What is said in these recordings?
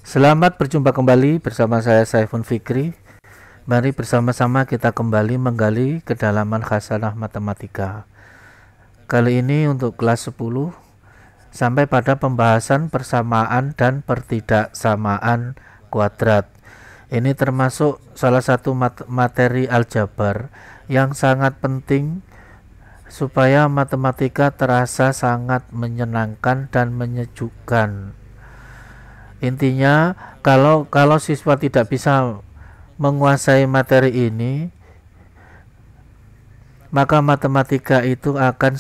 Selamat berjumpa kembali bersama saya Saifun Fikri. Mari bersama-sama kita kembali menggali kedalaman khasanah matematika. Kali ini untuk kelas 10 sampai pada pembahasan persamaan dan pertidaksamaan kuadrat. Ini termasuk salah satu materi aljabar yang sangat penting supaya matematika terasa sangat menyenangkan dan menyejukkan. Intinya kalau siswa tidak bisa menguasai materi ini, maka matematika itu akan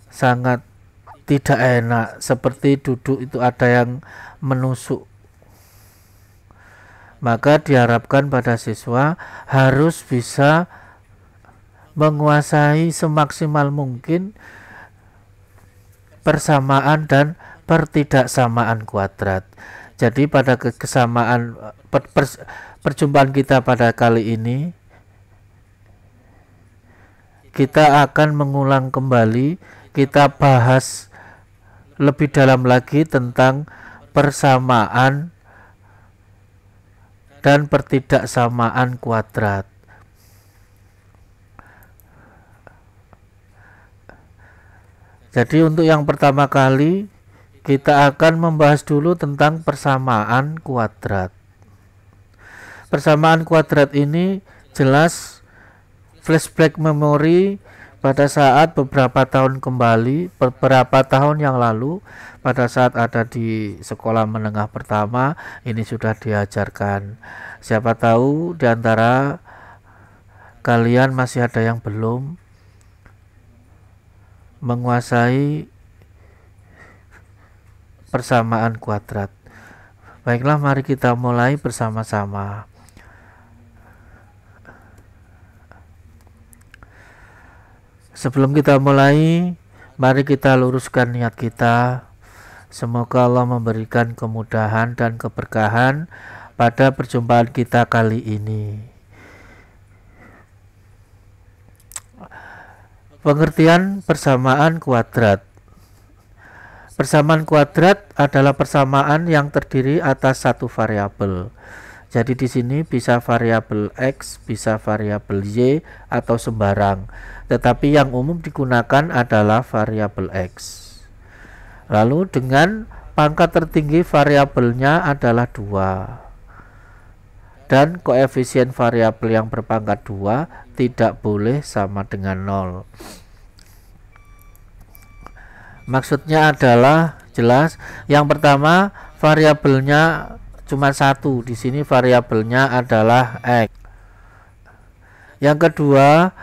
sangat tidak enak, seperti duduk itu ada yang menusuk. Maka diharapkan pada siswa harus bisa menguasai semaksimal mungkin persamaan dan pertidaksamaan kuadrat. Jadi pada kesamaan perjumpaan kita pada kali ini, kita akan mengulang kembali, kita bahas lebih dalam lagi tentang persamaan dan pertidaksamaan kuadrat. Jadi untuk yang pertama kali kita akan membahas dulu tentang persamaan kuadrat. Persamaan kuadrat ini jelas flashback memori pada saat beberapa tahun yang lalu, pada saat ada di sekolah menengah pertama, ini sudah diajarkan. Siapa tahu di antara kalian masih ada yang belum menguasai persamaan kuadrat. Baiklah, mari kita mulai bersama-sama. Sebelum kita mulai, mari kita luruskan niat kita. Semoga Allah memberikan kemudahan dan keberkahan pada perjumpaan kita kali ini. Pengertian persamaan kuadrat. Persamaan kuadrat adalah persamaan yang terdiri atas satu variabel. Jadi di sini bisa variabel X, bisa variabel Y, atau sembarang. Tetapi yang umum digunakan adalah variabel X. Lalu dengan pangkat tertinggi variabelnya adalah 2. Dan koefisien variabel yang berpangkat 2 tidak boleh sama dengan 0. Maksudnya adalah jelas. Yang pertama, variabelnya cuma 1. Di sini variabelnya adalah X. Yang kedua,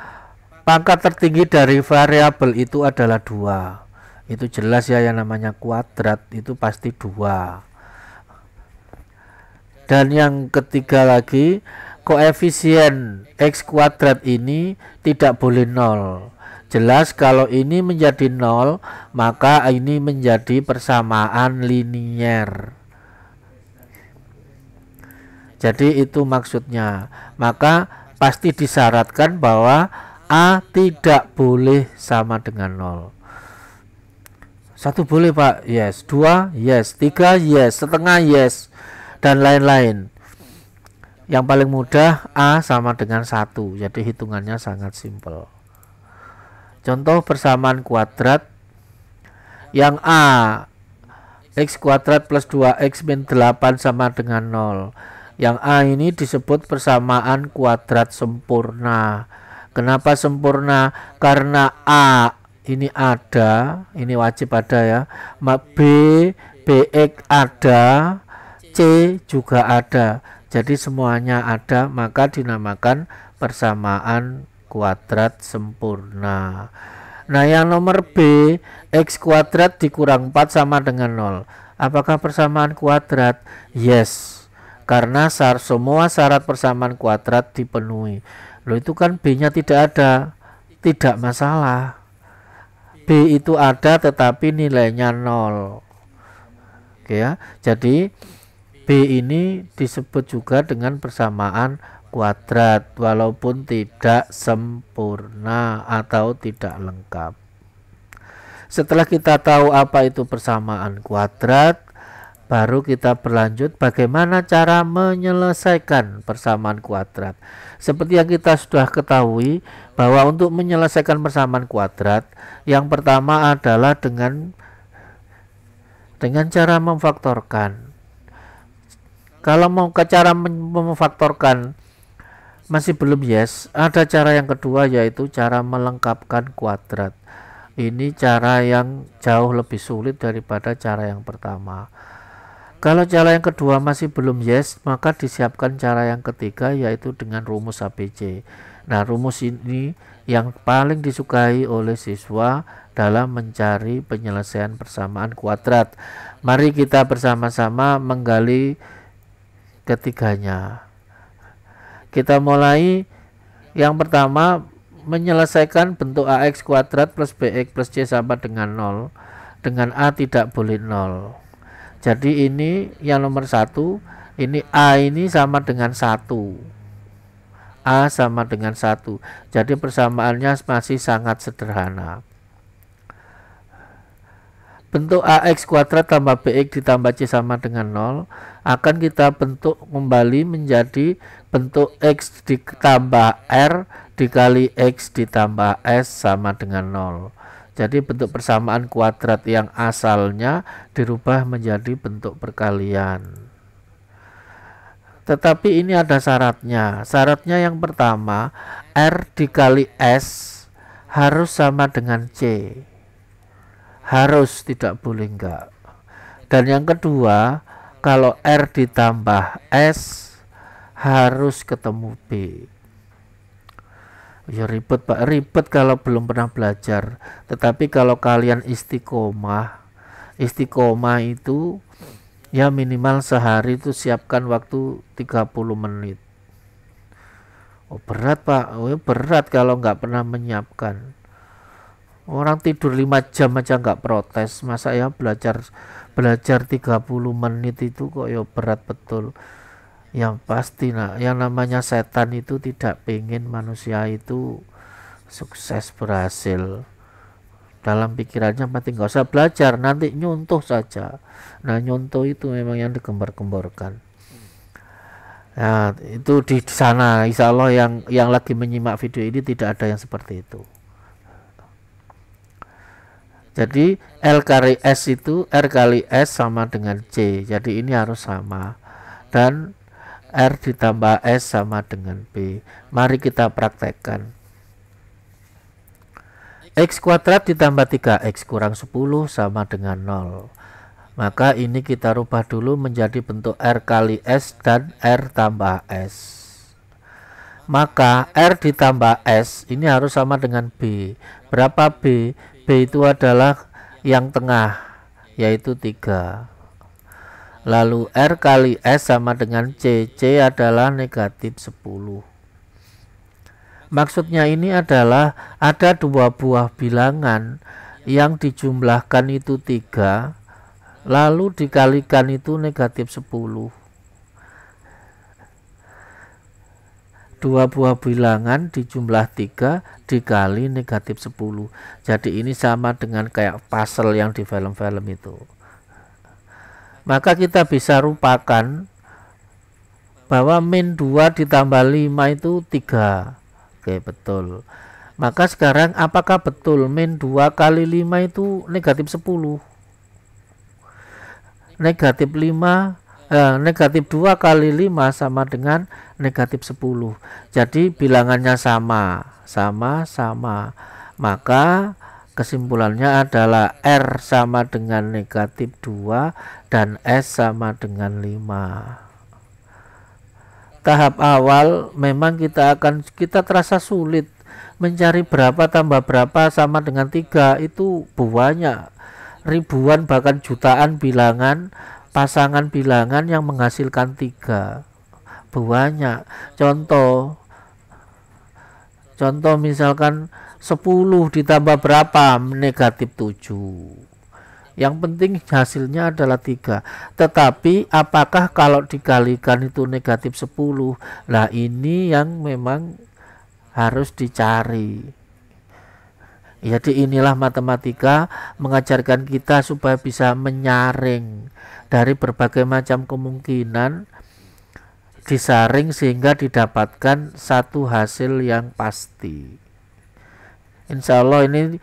pangkat tertinggi dari variabel itu adalah 2. Itu jelas ya, yang namanya kuadrat itu pasti 2. Dan yang ketiga lagi, koefisien X kuadrat ini tidak boleh 0. Jelas kalau ini menjadi 0, maka ini menjadi persamaan linier. Jadi itu maksudnya. Maka pasti disyaratkan bahwa A tidak boleh sama dengan 0. 1 boleh Pak, yes. 2, yes. 3, yes. Setengah, yes. Dan lain-lain. Yang paling mudah A sama dengan 1. Jadi hitungannya sangat simpel. Contoh persamaan kuadrat yang A, X kuadrat plus 2X min 8 sama dengan 0. Yang A ini disebut persamaan kuadrat sempurna. Kenapa sempurna? Karena A ini ada, ini wajib ada ya. B, BX ada, C juga ada. Jadi semuanya ada, maka dinamakan persamaan kuadrat sempurna. Nah, yang nomor B, X kuadrat dikurang 4 sama dengan 0. Apakah persamaan kuadrat? Yes. Karena semua syarat persamaan kuadrat dipenuhi. Loh, itu kan B-nya tidak ada. Tidak masalah. B itu ada tetapi nilainya 0. Oke ya. Jadi B ini disebut juga dengan persamaan kuadrat walaupun tidak sempurna atau tidak lengkap. Setelah kita tahu apa itu persamaan kuadrat, baru kita berlanjut bagaimana cara menyelesaikan persamaan kuadrat. Seperti yang kita sudah ketahui bahwa untuk menyelesaikan persamaan kuadrat, yang pertama adalah dengan cara memfaktorkan. Kalau mau ke cara memfaktorkan masih belum yes, ada cara yang kedua yaitu cara melengkapkan kuadrat. Ini cara yang jauh lebih sulit daripada cara yang pertama. Kalau cara yang kedua masih belum yes, maka disiapkan cara yang ketiga yaitu dengan rumus ABC. Nah, rumus ini yang paling disukai oleh siswa dalam mencari penyelesaian persamaan kuadrat. Mari kita bersama-sama menggali ketiganya. Kita mulai yang pertama, menyelesaikan bentuk AX kuadrat plus BX plus C sama dengan 0 dengan A tidak boleh 0. Jadi ini yang nomor 1, ini A ini sama dengan 1, A sama dengan 1. Jadi persamaannya masih sangat sederhana. Bentuk AX kuadrat tambah BX ditambah C sama dengan 0 akan kita bentuk kembali menjadi bentuk X ditambah R dikali X ditambah S sama dengan 0. Jadi bentuk persamaan kuadrat yang asalnya dirubah menjadi bentuk perkalian. Tetapi ini ada syaratnya. Syaratnya yang pertama, R dikali S harus sama dengan C. Harus, tidak boleh enggak. Dan yang kedua, kalau R ditambah S harus ketemu B. Ya ribet Pak, ribet kalau belum pernah belajar. Tetapi kalau kalian istiqomah itu ya minimal sehari itu siapkan waktu 30 menit. Oh berat Pak, oh berat kalau nggak pernah menyiapkan. Orang tidur 5 jam aja nggak protes, masa ya belajar 30 menit itu kok ya berat betul. Yang pasti yang namanya setan itu tidak pengen manusia itu sukses berhasil. Dalam pikirannya mati nggak usah belajar, nanti nyuntuh saja. Nah nyuntuh itu memang yang digembar-gemborkan. Nah itu di sana insya Allah yang lagi menyimak video ini tidak ada yang seperti itu. Jadi L kali S itu R kali S sama dengan C. Jadi ini harus sama. Dan R ditambah S sama dengan B. Mari kita praktekkan. X kuadrat ditambah 3X kurang 10 sama dengan 0. Maka ini kita rubah dulu menjadi bentuk R kali S dan R tambah S. Maka R ditambah S ini harus sama dengan B. Berapa B? B itu adalah yang tengah, yaitu 3. Lalu R kali S sama dengan C. C adalah negatif 10. Maksudnya ini adalah ada dua buah bilangan yang dijumlahkan itu 3, lalu dikalikan itu negatif 10. Dua buah bilangan dijumlah 3 dikali negatif 10. Jadi ini sama dengan kayak puzzle yang di film-film itu. Maka kita bisa rupakan bahwa min 2 ditambah 5 itu 3. Oke betul. Maka sekarang apakah betul min 2 kali 5 itu negatif 10? Negatif 2 kali 5 sama dengan negatif 10. Jadi bilangannya sama. Maka kesimpulannya adalah R sama dengan negatif 2 dan S sama dengan 5. Tahap awal memang kita terasa sulit mencari berapa tambah berapa sama dengan 3. Itu banyak, ribuan bahkan jutaan bilangan, pasangan bilangan yang menghasilkan 3. Banyak. Contoh misalkan 10 ditambah berapa? Negatif 7. Yang penting hasilnya adalah 3. Tetapi apakah kalau dikalikan itu negatif 10? Nah ini yang memang harus dicari. Jadi inilah matematika mengajarkan kita supaya bisa menyaring dari berbagai macam kemungkinan, disaring sehingga didapatkan satu hasil yang pasti. Insya Allah ini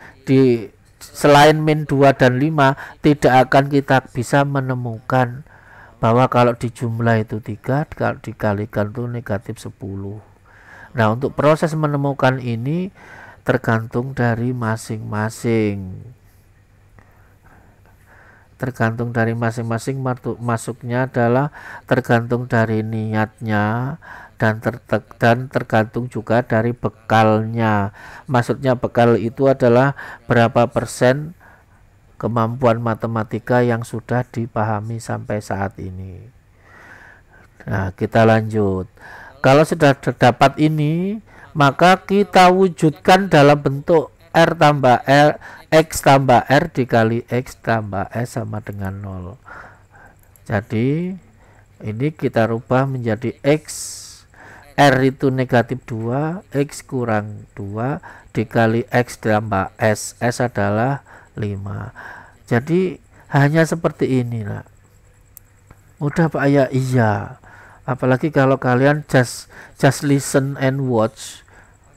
selain min 2 dan 5 tidak akan kita bisa menemukan bahwa kalau dijumlah itu 3, kalau dikalikan itu negatif 10. Nah, untuk proses menemukan ini tergantung dari masing-masing. Tergantung dari masing-masing, masuknya adalah tergantung dari niatnya dan tergantung juga dari bekalnya. Maksudnya bekal itu adalah berapa persen kemampuan matematika yang sudah dipahami sampai saat ini. Nah, kita lanjut. Kalau sudah terdapat ini, maka kita wujudkan dalam bentuk R tambah R, X tambah R dikali X tambah S sama dengan 0. Jadi ini kita rubah menjadi X, R itu negatif 2, X kurang 2 dikali X tambah S, S adalah 5. Jadi hanya seperti ini lah. Mudah Pak ya? Iya. Apalagi kalau kalian just listen and watch,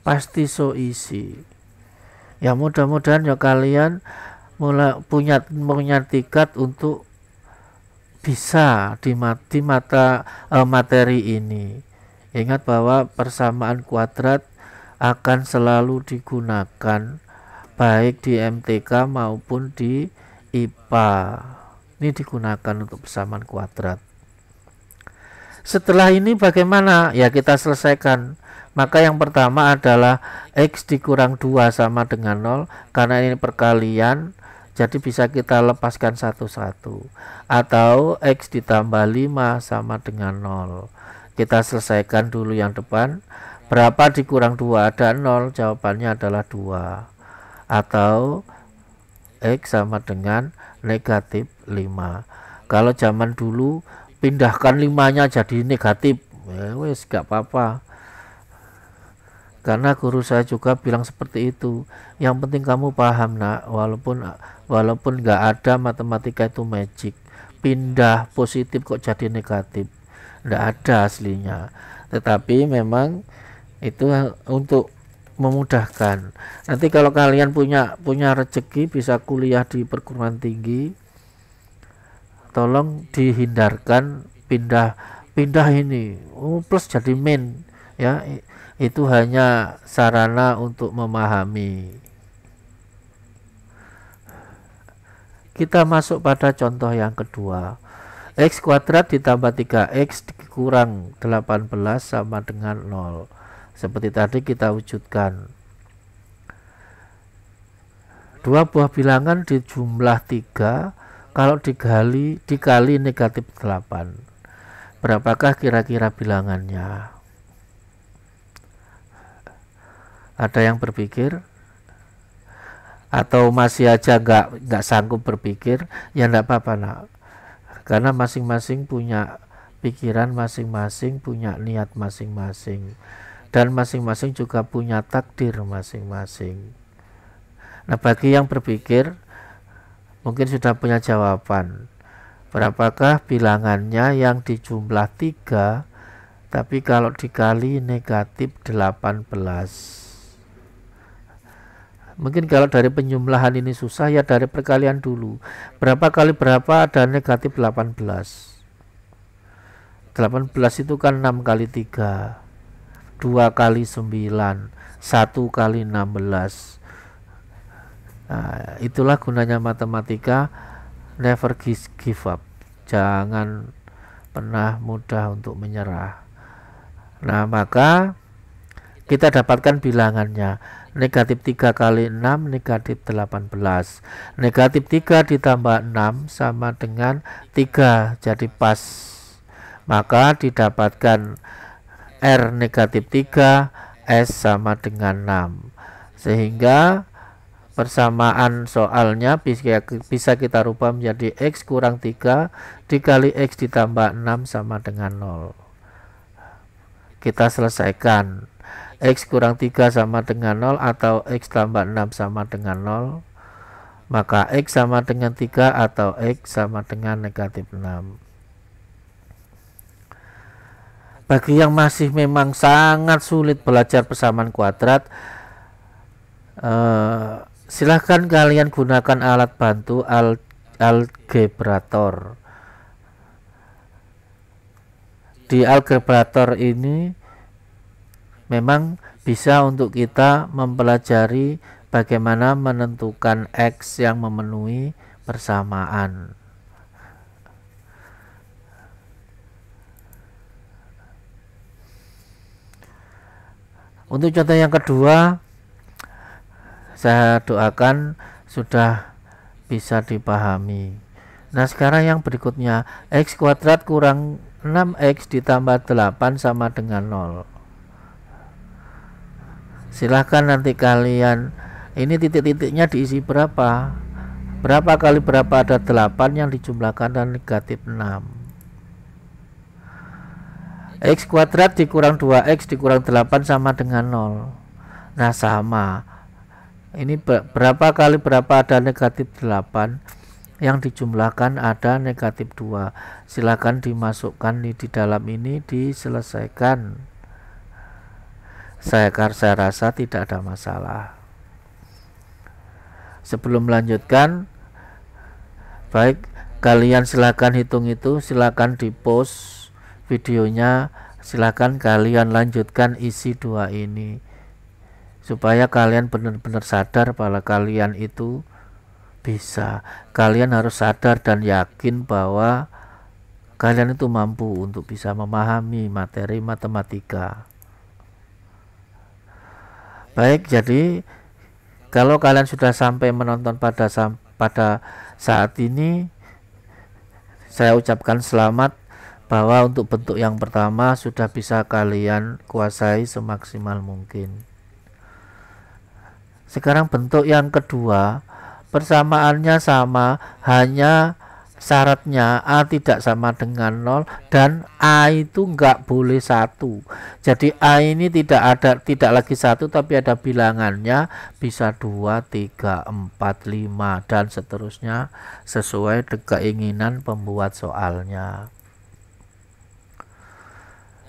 pasti so easy. Ya mudah-mudahan ya kalian mulai punya tiket untuk bisa di mata materi ini. Ingat bahwa persamaan kuadrat akan selalu digunakan baik di MTK maupun di IPA. Ini digunakan untuk persamaan kuadrat. Setelah ini bagaimana? Ya kita selesaikan. Maka yang pertama adalah X dikurang 2 sama dengan 0. Karena ini perkalian, jadi bisa kita lepaskan satu-satu. Atau X ditambah 5 sama dengan 0. Kita selesaikan dulu yang depan. Berapa dikurang 2? Ada 0, jawabannya adalah 2. Atau X sama dengan negatif 5. Kalau zaman dulu pindahkan 5-nya jadi negatif, wes gak apa-apa, karena guru saya juga bilang seperti itu. Yang penting kamu paham nak, walaupun gak ada matematika itu magic, pindah positif kok jadi negatif, gak ada aslinya, tetapi memang itu untuk memudahkan. Nanti kalau kalian punya rezeki bisa kuliah di perguruan tinggi, tolong dihindarkan pindah ini plus jadi min ya, itu hanya sarana untuk memahami. Kita masuk pada contoh yang kedua. X kuadrat ditambah 3X kurang 18 sama dengan 0. Seperti tadi kita wujudkan. Dua buah bilangan di jumlah 3 kalau dikali negatif 8. Berapakah kira-kira bilangannya? Ada yang berpikir? Atau masih aja nggak sanggup berpikir? Ya enggak apa-apa nak. Karena masing-masing punya pikiran masing-masing, punya niat masing-masing. Dan masing-masing juga punya takdir masing-masing. Nah, bagi yang berpikir mungkin sudah punya jawaban. Berapakah bilangannya yang di jumlah 3 tapi kalau dikali negatif 18? Mungkin kalau dari penjumlahan ini susah, ya dari perkalian dulu. Berapa kali berapa ada negatif 18? 18 itu kan 6 kali 3, 2 kali 9, 1 kali 16. Nah, itulah gunanya matematika. Never give up. Jangan pernah mudah untuk menyerah. Nah, maka kita dapatkan bilangannya. Negatif 3 kali 6 negatif 18. Negatif 3 ditambah 6 sama dengan 3, jadi pas. Maka didapatkan R negatif 3, S sama dengan 6. Sehingga persamaan soalnya bisa kita rubah menjadi X kurang 3 dikali X ditambah 6 sama dengan 0. Kita selesaikan. X kurang 3 sama dengan 0 atau X tambah 6 sama dengan 0, maka X sama dengan 3 atau X sama dengan negatif 6. Bagi yang masih memang sangat sulit belajar persamaan kuadrat, silahkan kalian gunakan alat bantu algebrator. Di algebrator ini memang bisa untuk kita mempelajari bagaimana menentukan X yang memenuhi persamaan. Untuk contoh yang kedua, saya doakan sudah bisa dipahami. Nah, sekarang yang berikutnya, X kuadrat kurang 6X ditambah 8 sama dengan 0. Silahkan nanti kalian, ini titik-titiknya diisi berapa? Berapa kali berapa ada 8 yang dijumlahkan dan negatif 6. X kuadrat dikurang 2X dikurang 8 sama dengan 0. Nah, sama. Ini berapa kali berapa ada negatif 8 yang dijumlahkan ada negatif 2. Silakan dimasukkan di dalam ini, diselesaikan. Saya rasa tidak ada masalah. Sebelum melanjutkan, baik, kalian silakan hitung itu, silakan di post videonya, silakan kalian lanjutkan isi 2 ini supaya kalian benar-benar sadar bahwa kalian itu bisa. Kalian harus sadar dan yakin bahwa kalian itu mampu untuk bisa memahami materi matematika. Baik, jadi kalau kalian sudah sampai menonton pada saat ini, saya ucapkan selamat bahwa untuk bentuk yang pertama sudah bisa kalian kuasai semaksimal mungkin. Sekarang bentuk yang kedua, persamaannya sama, hanya syaratnya A tidak sama dengan 0 dan A itu enggak boleh 1. Jadi A ini tidak lagi 1 tapi ada bilangannya, bisa 2, 3, 4, 5 dan seterusnya sesuai dengan keinginan pembuat soalnya.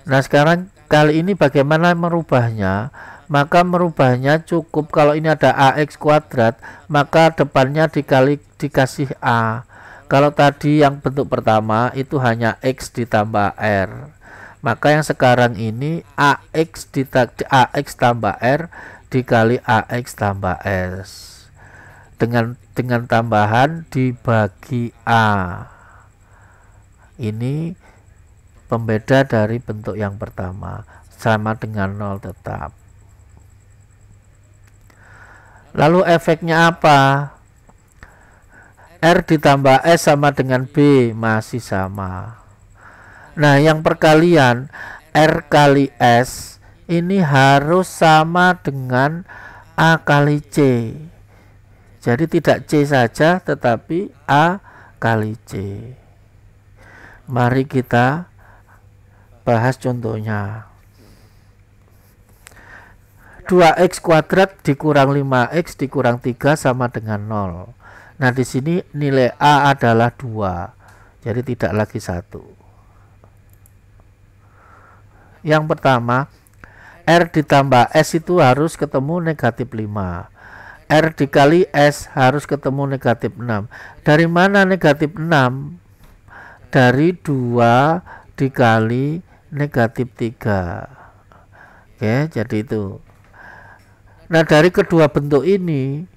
Nah, sekarang kali ini bagaimana merubahnya? Maka merubahnya cukup kalau ini ada AX kuadrat, maka depannya dikasih A. Kalau tadi yang bentuk pertama itu hanya X ditambah R, maka yang sekarang ini AX tambah R dikali AX tambah S dengan tambahan dibagi A. Ini pembeda dari bentuk yang pertama, sama dengan 0 tetap. Lalu efeknya apa? R ditambah S sama dengan B, masih sama. Nah, yang perkalian R kali S ini harus sama dengan A kali C. Jadi tidak C saja tetapi A kali C. Mari kita bahas contohnya. 2X kuadrat dikurang 5X dikurang 3 sama dengan 0. Nah, di sini nilai A adalah 2. Jadi tidak lagi 1. Yang pertama, R ditambah S itu harus ketemu negatif 5. R dikali S harus ketemu negatif 6. Dari mana negatif 6? Dari 2 dikali negatif 3. Oke, jadi itu. Nah, dari kedua bentuk ini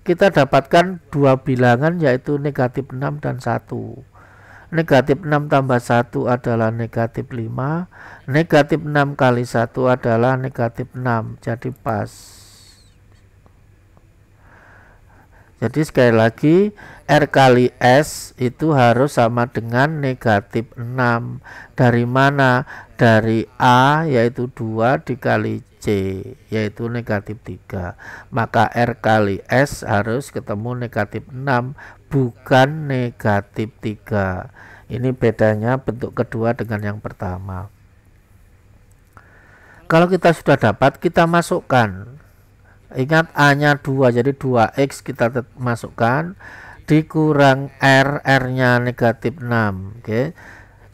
kita dapatkan dua bilangan, yaitu negatif 6 dan 1. Negatif 6 tambah 1 adalah negatif 5. Negatif 6 kali 1 adalah negatif 6. Jadi pas. Jadi sekali lagi, R kali S itu harus sama dengan negatif 6. Dari mana? Dari A, yaitu 2 dikali C, yaitu negatif 3. Maka R kali S harus ketemu negatif 6, bukan negatif 3. Ini bedanya bentuk kedua dengan yang pertama. Kalau kita sudah dapat, kita masukkan. Ingat A-nya 2, jadi 2X kita masukkan, dikurang R-nya negatif 6. Oke.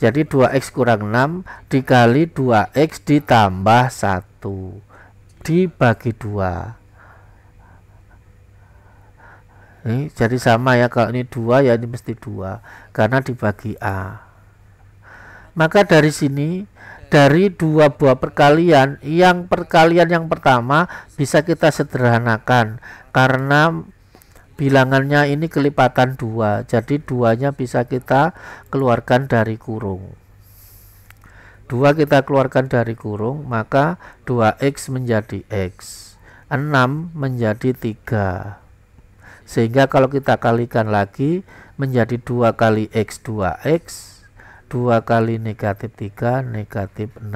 Jadi 2X kurang 6 dikali 2X ditambah 1 dibagi 2. Ini jadi sama ya, kalau ini 2 ya ini mesti 2 karena dibagi A. Maka dari sini, dari dua buah perkalian, yang perkalian yang pertama bisa kita sederhanakan karena bilangannya ini kelipatan 2, jadi 2-nya bisa kita keluarkan dari kurung. 2 kita keluarkan dari kurung, maka 2X menjadi X, 6 menjadi 3. Sehingga kalau kita kalikan lagi menjadi 2 kali X 2X, 2 kali negatif 3 negatif 6.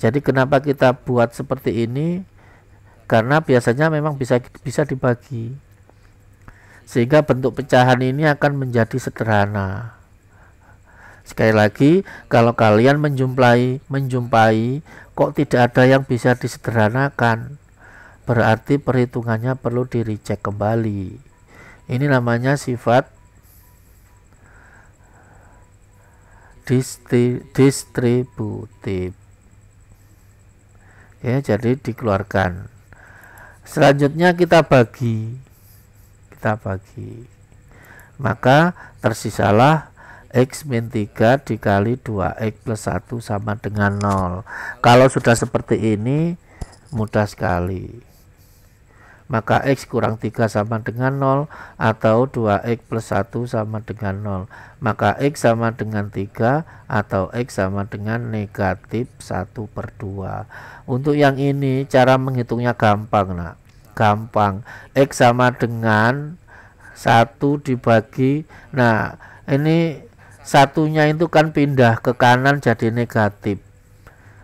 Jadi kenapa kita buat seperti ini? Karena biasanya memang bisa dibagi, sehingga bentuk pecahan ini akan menjadi sederhana. Sekali lagi, kalau kalian menjumpai kok tidak ada yang bisa disederhanakan, berarti perhitungannya perlu di-recheck kembali. Ini namanya sifat distributif. Ya, jadi dikeluarkan. Selanjutnya kita bagi. Maka tersisalah X min 3 dikali 2X plus 1 sama dengan 0. Kalau sudah seperti ini mudah sekali. Maka X kurang 3 sama dengan 0 atau 2X plus 1 sama dengan 0. Maka X sama dengan 3 atau X sama dengan negatif 1/2. Untuk yang ini cara menghitungnya gampang, nak. Gampang. X sama dengan 1 dibagi, nah ini satunya itu kan pindah ke kanan jadi negatif,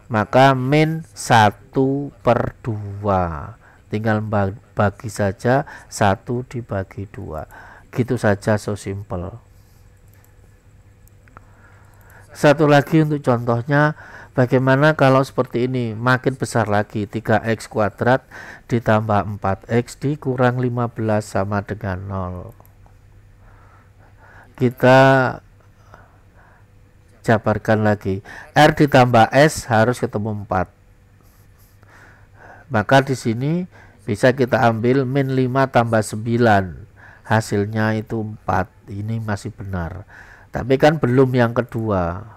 maka min 1/2. Tinggal bagi saja 1 dibagi 2. Gitu saja, so simple. Satu lagi untuk contohnya, bagaimana kalau seperti ini, makin besar lagi, 3X kuadrat ditambah 4X dikurang 15 sama dengan 0. Kita jabarkan lagi, R ditambah S harus ketemu 4. Maka di sini bisa kita ambil min 5 tambah 9, hasilnya itu 4. Ini masih benar, tapi kan belum yang kedua.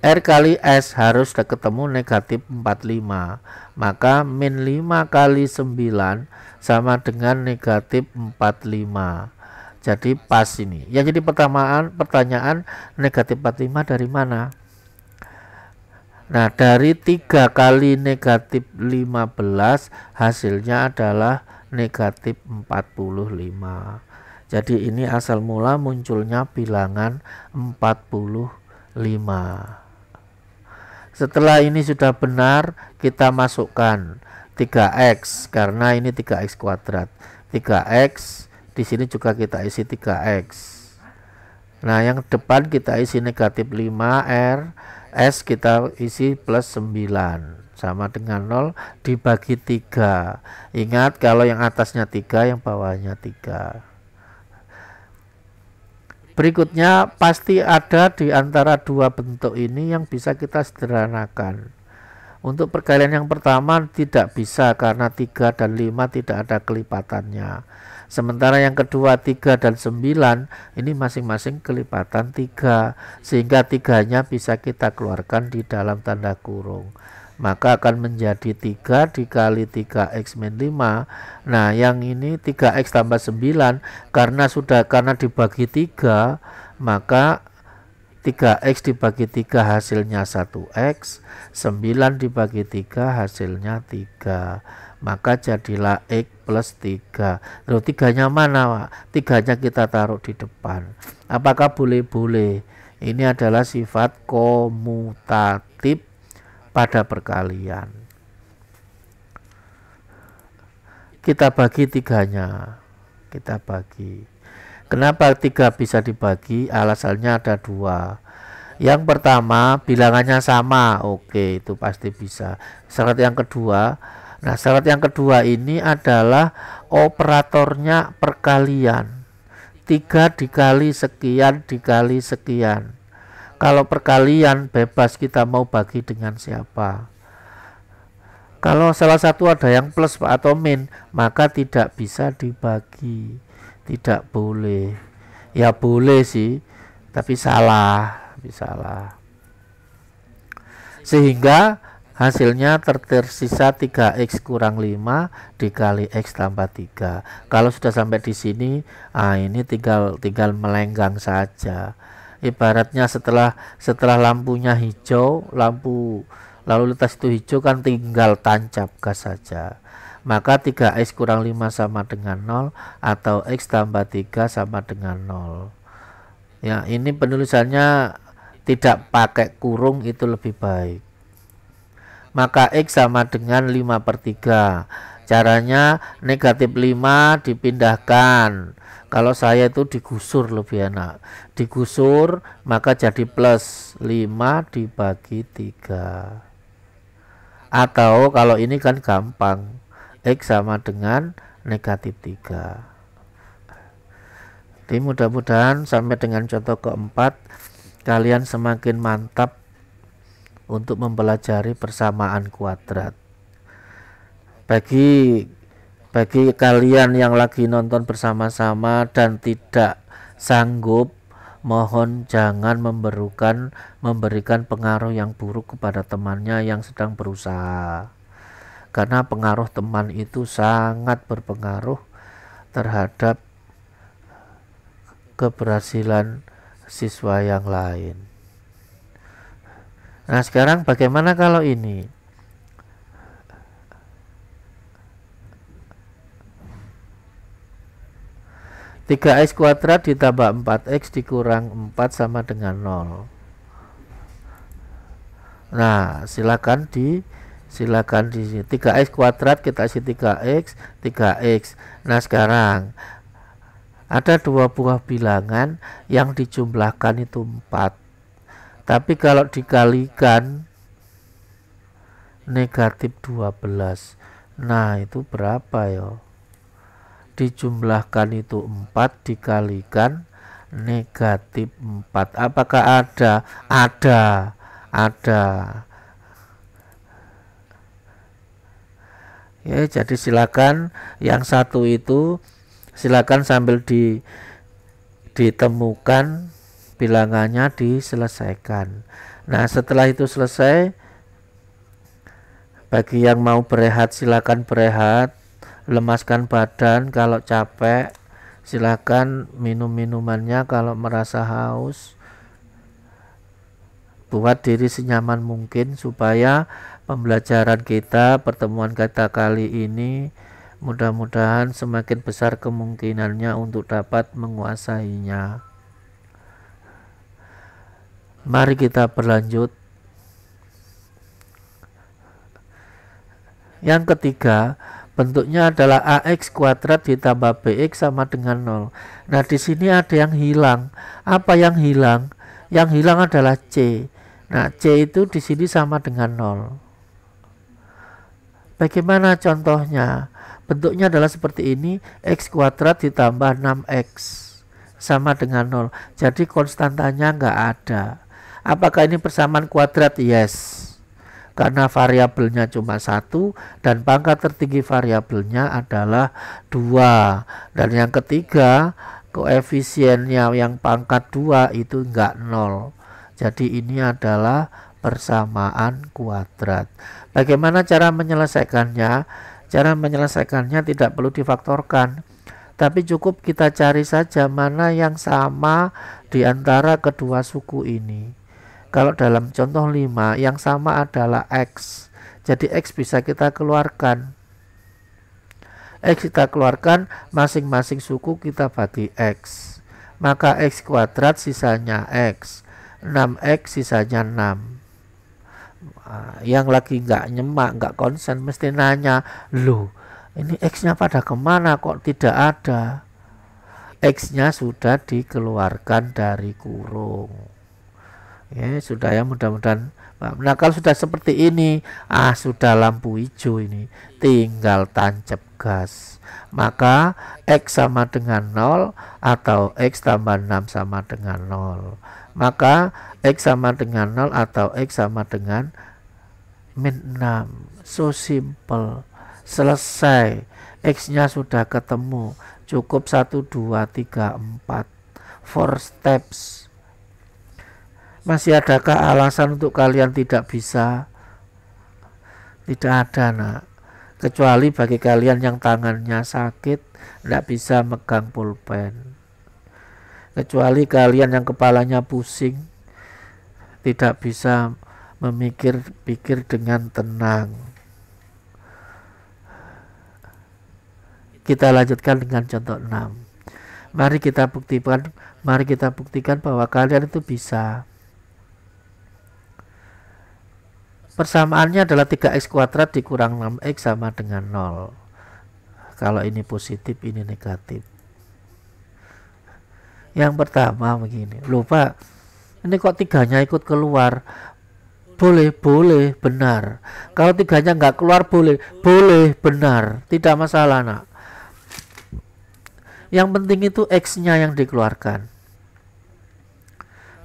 R kali S harus ketemu negatif 45, maka min 5 kali 9 sama dengan negatif 45. Jadi pas ini. Ya, jadi pertanyaan negatif 45 dari mana? Nah, dari 3 kali negatif 15 hasilnya adalah negatif 45. Jadi ini asal mula munculnya bilangan 45. Setelah ini sudah benar, kita masukkan 3X karena ini 3X kuadrat. 3X di sini juga kita isi 3X. Nah, yang depan kita isi negatif 5R, S kita isi plus 9 sama dengan 0 dibagi 3. Ingat, kalau yang atasnya 3, yang bawahnya 3. Berikutnya pasti ada di antara dua bentuk ini yang bisa kita sederhanakan. Untuk perkalian yang pertama tidak bisa karena 3 dan 5 tidak ada kelipatannya. Sementara yang kedua 3 dan 9 ini masing-masing kelipatan 3, sehingga 3-nya bisa kita keluarkan di dalam tanda kurung. Maka akan menjadi 3 dikali 3X min 5. Nah, yang ini 3X tambah 9 karena dibagi 3, maka 3X dibagi 3 hasilnya 1X, 9 dibagi 3 hasilnya 3. Maka jadilah X plus 3. Lalu 3-nya mana, Pak? 3-nya kita taruh di depan. Apakah boleh? Boleh. Ini adalah sifat komutatif pada perkalian. Kita bagi 3-nya. Kenapa 3 bisa dibagi? Alasannya ada 2. Yang pertama bilangannya sama, oke itu pasti bisa. Syarat yang kedua, nah syarat yang kedua ini adalah operatornya perkalian. 3 dikali sekian dikali sekian. Kalau perkalian bebas kita mau bagi dengan siapa. Kalau salah satu ada yang plus atau min, maka tidak bisa dibagi. Tidak boleh. Ya boleh sih, tapi salah. Sehingga hasilnya tersisa 3x kurang 5 dikali x tambah 3. Kalau sudah sampai di sini, ini tinggal melenggang saja. Ibaratnya setelah lampunya hijau, lampu lalu lintas itu hijau kan tinggal tancap gas saja. Maka 3x kurang 5 sama dengan 0 atau x tambah 3 sama dengan 0. Ya, ini penulisannya tidak pakai kurung itu lebih baik. Maka x sama dengan 5/3. Caranya negatif 5 dipindahkan. Kalau saya itu digusur lebih enak. Digusur maka jadi plus 5 dibagi 3. Atau kalau ini kan gampang. X sama dengan negatif 3. Jadi mudah-mudahan sampai dengan contoh keempat kalian semakin mantap untuk mempelajari persamaan kuadrat. Bagi kalian yang lagi nonton bersama-sama dan tidak sanggup, mohon jangan memberikan pengaruh yang buruk kepada temannya yang sedang berusaha. Karena pengaruh teman itu sangat berpengaruh terhadap keberhasilan siswa yang lain. Nah, sekarang bagaimana kalau ini? Tiga x kuadrat ditambah 4x dikurang 4 sama dengan 0. Nah, silakan di 3x kuadrat kita isi 3x. Nah, sekarang ada dua buah bilangan yang dijumlahkan itu 4. Tapi kalau dikalikan negatif 12. Nah, itu berapa ya? Dijumlahkan itu 4 dikalikan negatif 4. Apakah ada? Ada. Ya, jadi silakan yang satu itu silakan sambil ditemukan bilangannya diselesaikan. Nah, setelah itu selesai, bagi yang mau berehat silakan berehat, lemaskan badan. Kalau capek silakan minum minumannya. Kalau merasa haus, buat diri senyaman mungkin supaya pembelajaran kita, pertemuan kita kali ini mudah-mudahan semakin besar kemungkinannya untuk dapat menguasainya. Mari kita berlanjut. Yang ketiga, bentuknya adalah ax kuadrat ditambah bx sama dengan 0. Nah, di sini ada yang hilang. Apa yang hilang? Yang hilang adalah c. Nah, c itu di sini sama dengan 0. Bagaimana contohnya? Bentuknya adalah seperti ini, x kuadrat ditambah 6x sama dengan 0. Jadi konstantanya nggak ada. Apakah ini persamaan kuadrat? Yes. Karena variabelnya cuma 1 dan pangkat tertinggi variabelnya adalah 2. Dan yang ketiga, koefisiennya yang pangkat 2 itu enggak 0. Jadi ini adalah persamaan kuadrat. Bagaimana cara menyelesaikannya? Cara menyelesaikannya tidak perlu difaktorkan, tapi cukup kita cari saja mana yang sama di antara kedua suku ini. Kalau dalam contoh 5 yang sama adalah x. Jadi x bisa kita keluarkan. X kita keluarkan, masing-masing suku kita bagi x. Maka x kuadrat sisanya x. 6x sisanya 6. Yang lagi nggak nyemak, nggak konsen mesti nanya, loh ini x-nya pada kemana kok tidak ada? X-nya sudah dikeluarkan dari kurung. Ya, sudah ya, mudah-mudahan. Nah, kalau sudah seperti ini, sudah lampu hijau ini, tinggal tancap gas. Maka X sama dengan 0 atau X tambah 6 sama dengan 0. Maka X sama dengan 0 atau X sama dengan min 6. So simple. Selesai. X-nya sudah ketemu. Cukup 1, 2, 3, 4. 4 steps. Masih adakah alasan untuk kalian tidak bisa? Tidak ada, nak. Kecuali bagi kalian yang tangannya sakit, tidak bisa megang pulpen. Kecuali kalian yang kepalanya pusing, tidak bisa memikir-pikir dengan tenang. Kita lanjutkan dengan contoh 6. Mari kita buktikan bahwa kalian itu bisa. Persamaannya adalah 3x kuadrat dikurang 6x sama dengan 0. Kalau ini positif, ini negatif. Yang pertama begini, lupa, ini kok 3-nya ikut keluar? Boleh, benar. Kalau 3-nya nggak keluar, boleh, benar. Tidak masalah, nak. Yang penting itu x-nya yang dikeluarkan.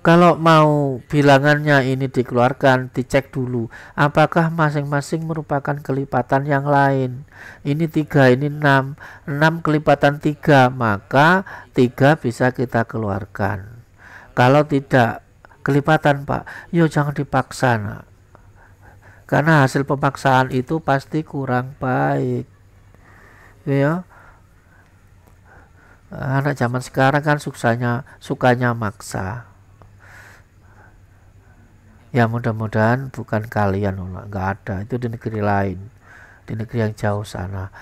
Kalau mau bilangannya ini dikeluarkan, dicek dulu apakah masing-masing merupakan kelipatan yang lain. Ini 3, ini 6. 6 kelipatan 3, maka 3 bisa kita keluarkan. Kalau tidak kelipatan, Pak, yo jangan dipaksa, nak. Karena hasil pemaksaan itu pasti kurang baik. Ya. Anak zaman sekarang kan sukanya maksa. Ya, mudah-mudahan bukan kalian, nggak ada, itu di negeri lain, di negeri yang jauh sana.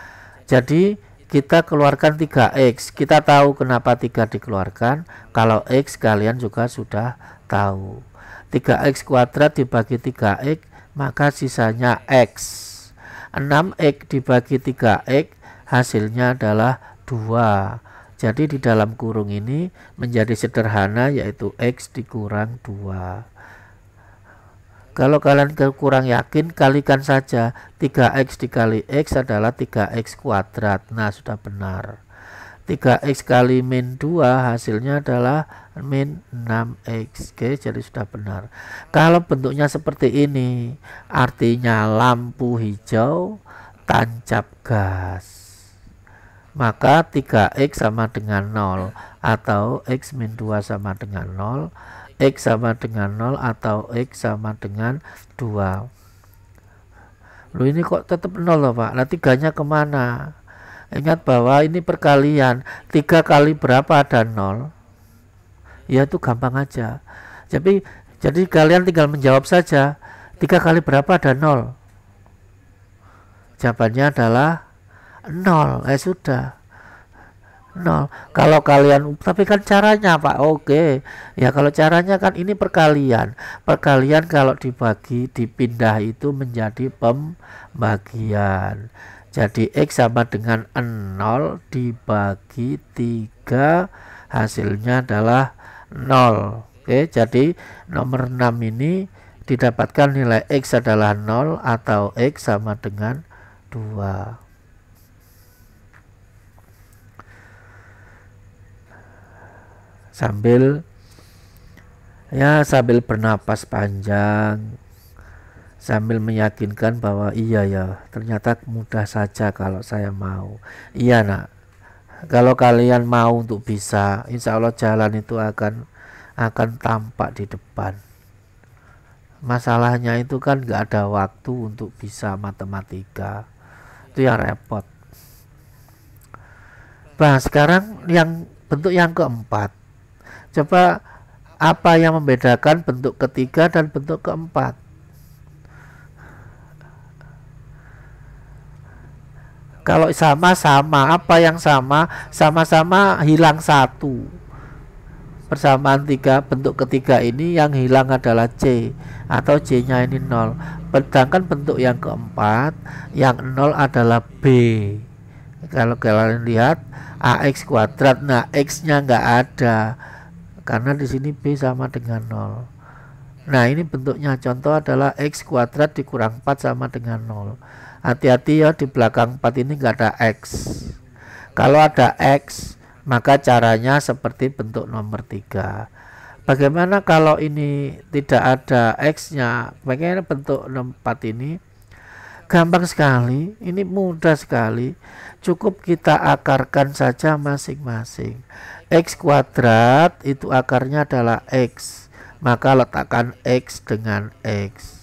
Jadi kita keluarkan 3x, kita tahu kenapa 3 dikeluarkan. Kalau x kalian juga sudah tahu. 3x kuadrat dibagi 3x, maka sisanya x. 6x dibagi 3x, hasilnya adalah 2. Jadi di dalam kurung ini menjadi sederhana, yaitu x dikurang 2. Kalau kalian kurang yakin, kalikan saja. 3x dikali x adalah 3x kuadrat. Nah, sudah benar. 3x kali min 2 hasilnya adalah min 6x. Oke, jadi sudah benar. Kalau bentuknya seperti ini, artinya lampu hijau, tancap gas. Maka 3x sama dengan 0 atau x min 2 sama dengan 0. X sama dengan 0 atau X sama dengan 2. Loh, ini kok tetap 0 loh, Pak? Nah, 3-nya kemana? Ingat bahwa ini perkalian. 3 kali berapa ada 0? Ya, itu gampang aja. Jadi kalian tinggal menjawab saja. 3 kali berapa ada 0? Jawabannya adalah 0. Sudah. 0. Kalau kalian, tapi kan caranya, Pak, oke ya, kalau caranya kan ini perkalian kalau dibagi, dipindah itu menjadi pembagian. Jadi x sama dengan 0 dibagi 3, hasilnya adalah 0. Oke, jadi nomor 6 ini didapatkan nilai x adalah 0 atau x sama dengan 2. Sambil bernapas panjang, sambil meyakinkan bahwa iya ya, ternyata mudah saja kalau saya mau. Iya, nak, kalau kalian mau untuk bisa, insya Allah jalan itu akan tampak di depan. Masalahnya itu kan nggak ada waktu untuk bisa matematika, itu yang repot. Nah, sekarang yang bentuk yang keempat. Coba apa yang membedakan bentuk ketiga dan bentuk keempat? Kalau sama-sama, apa yang sama? Sama-sama hilang 1. Persamaan 3, bentuk ketiga ini yang hilang adalah C, atau C-nya ini 0. Sedangkan bentuk yang keempat, yang 0 adalah B. Kalau kalian lihat AX kuadrat, nah X-nya nggak ada. Karena di sini B sama dengan 0. Nah ini bentuknya, contoh adalah X kuadrat dikurang 4 sama dengan 0. Hati-hati ya, di belakang 4 ini enggak ada X. Kalau ada X, maka caranya seperti bentuk nomor 3. Bagaimana kalau ini tidak ada X-nya? Bagaimana bentuk 4 ini? Gampang sekali, ini mudah sekali. Cukup kita akarkan saja masing-masing. X kuadrat itu akarnya adalah X. Maka letakkan X dengan X.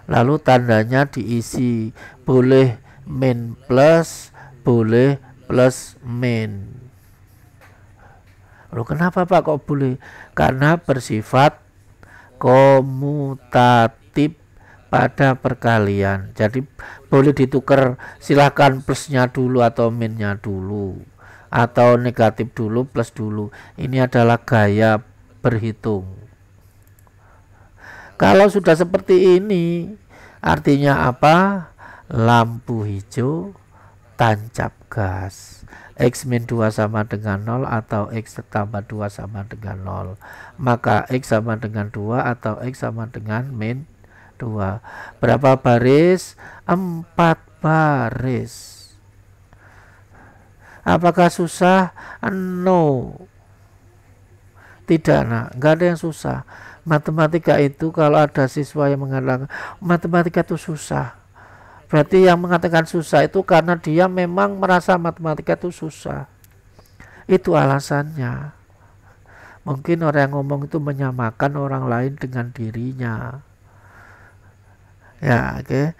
Lalu tandanya diisi. Boleh min plus, boleh plus min. Loh, kenapa Pak kok boleh? Karena bersifat komutatif pada perkalian. Jadi boleh ditukar, silahkan plusnya dulu atau minnya dulu, atau negatif dulu plus dulu. Ini adalah gaya berhitung. Kalau sudah seperti ini, artinya apa? Lampu hijau, tancap gas. X min 2 sama dengan 0 atau X tambah 2 sama dengan 0. Maka X sama dengan 2 atau X sama dengan min 2. Berapa baris? 4 baris. Apakah susah? No. Tidak, nak. Nggak ada yang susah. Matematika itu kalau ada siswa yang mengatakan matematika itu susah, berarti yang mengatakan susah itu karena dia memang merasa matematika itu susah. Itu alasannya. Mungkin orang yang ngomong itu menyamakan orang lain dengan dirinya. Ya, oke.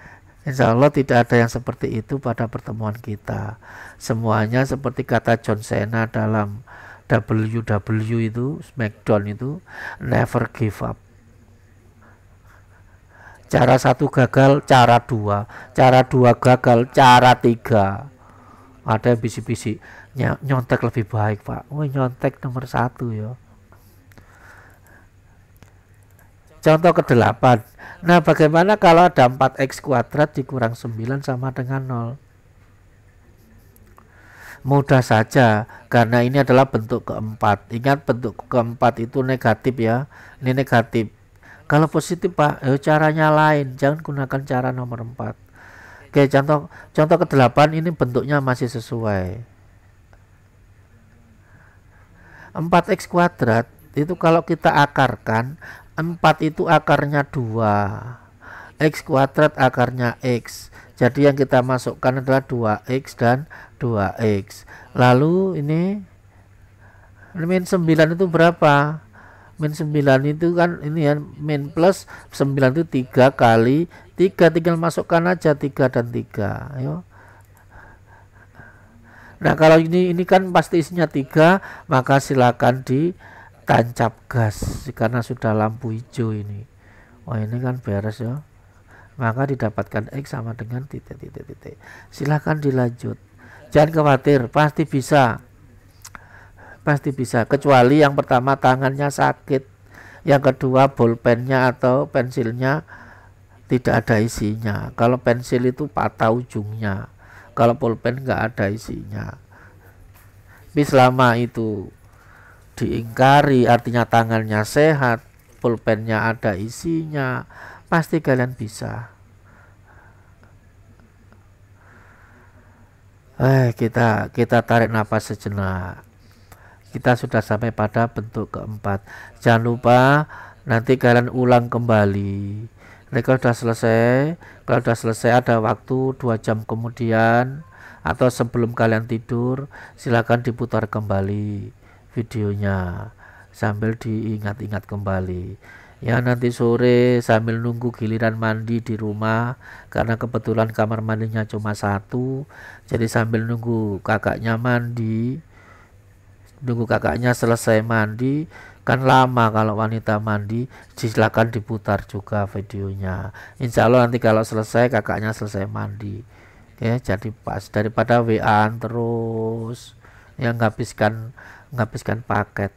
Insya Allah tidak ada yang seperti itu pada pertemuan kita. Semuanya seperti kata John Cena dalam WW itu, Smackdown itu, never give up. Cara 1 gagal, cara 2. Cara 2 gagal, cara 3. Ada yang bisik-bisik, nyontek lebih baik Pak. Nyontek nomor 1 ya. Contoh ke-8. Nah, bagaimana kalau ada 4x kuadrat dikurang 9 sama dengan 0? Mudah saja, karena ini adalah bentuk keempat. Ingat, bentuk keempat itu negatif ya. Ini negatif. Kalau positif Pak, caranya lain. Jangan gunakan cara nomor 4. Oke, contoh ke-8 ini bentuknya masih sesuai. 4x kuadrat itu kalau kita akarkan, 4 itu akarnya 2. X kuadrat akarnya X. Jadi yang kita masukkan adalah 2x dan 2x. Lalu ini min 9 itu berapa? Min 9 itu kan ini ya, min plus 9 itu 3 kali 3, tinggal masukkan aja 3 dan 3. Ayo. Nah, kalau ini kan pasti isinya 3, maka silakan ditancap gas karena sudah lampu hijau ini. Wah, ini kan beres ya. Maka didapatkan X sama dengan titik. Silahkan dilanjut. Jangan khawatir, pasti bisa. Pasti bisa, kecuali yang pertama tangannya sakit, yang kedua bolpennya atau pensilnya tidak ada isinya. Kalau pensil itu patah ujungnya, kalau bolpen nggak ada isinya. Tapi selama itu diingkari, artinya tangannya sehat, pulpennya ada isinya, pasti kalian bisa. Kita tarik nafas sejenak. Kita sudah sampai pada bentuk keempat. Jangan lupa nanti kalian ulang kembali. Nah, kalau sudah selesai ada waktu 2 jam kemudian atau sebelum kalian tidur, silakan diputar kembali videonya sambil diingat-ingat kembali. Ya, nanti sore sambil nunggu giliran mandi di rumah, karena kebetulan kamar mandinya cuma 1, jadi sambil nunggu kakaknya selesai mandi, kan lama kalau wanita mandi, silakan diputar juga videonya. Insya Allah nanti kalau selesai kakaknya selesai mandi. Oke, jadi pas daripada WA-an terus yang nghabiskan paket.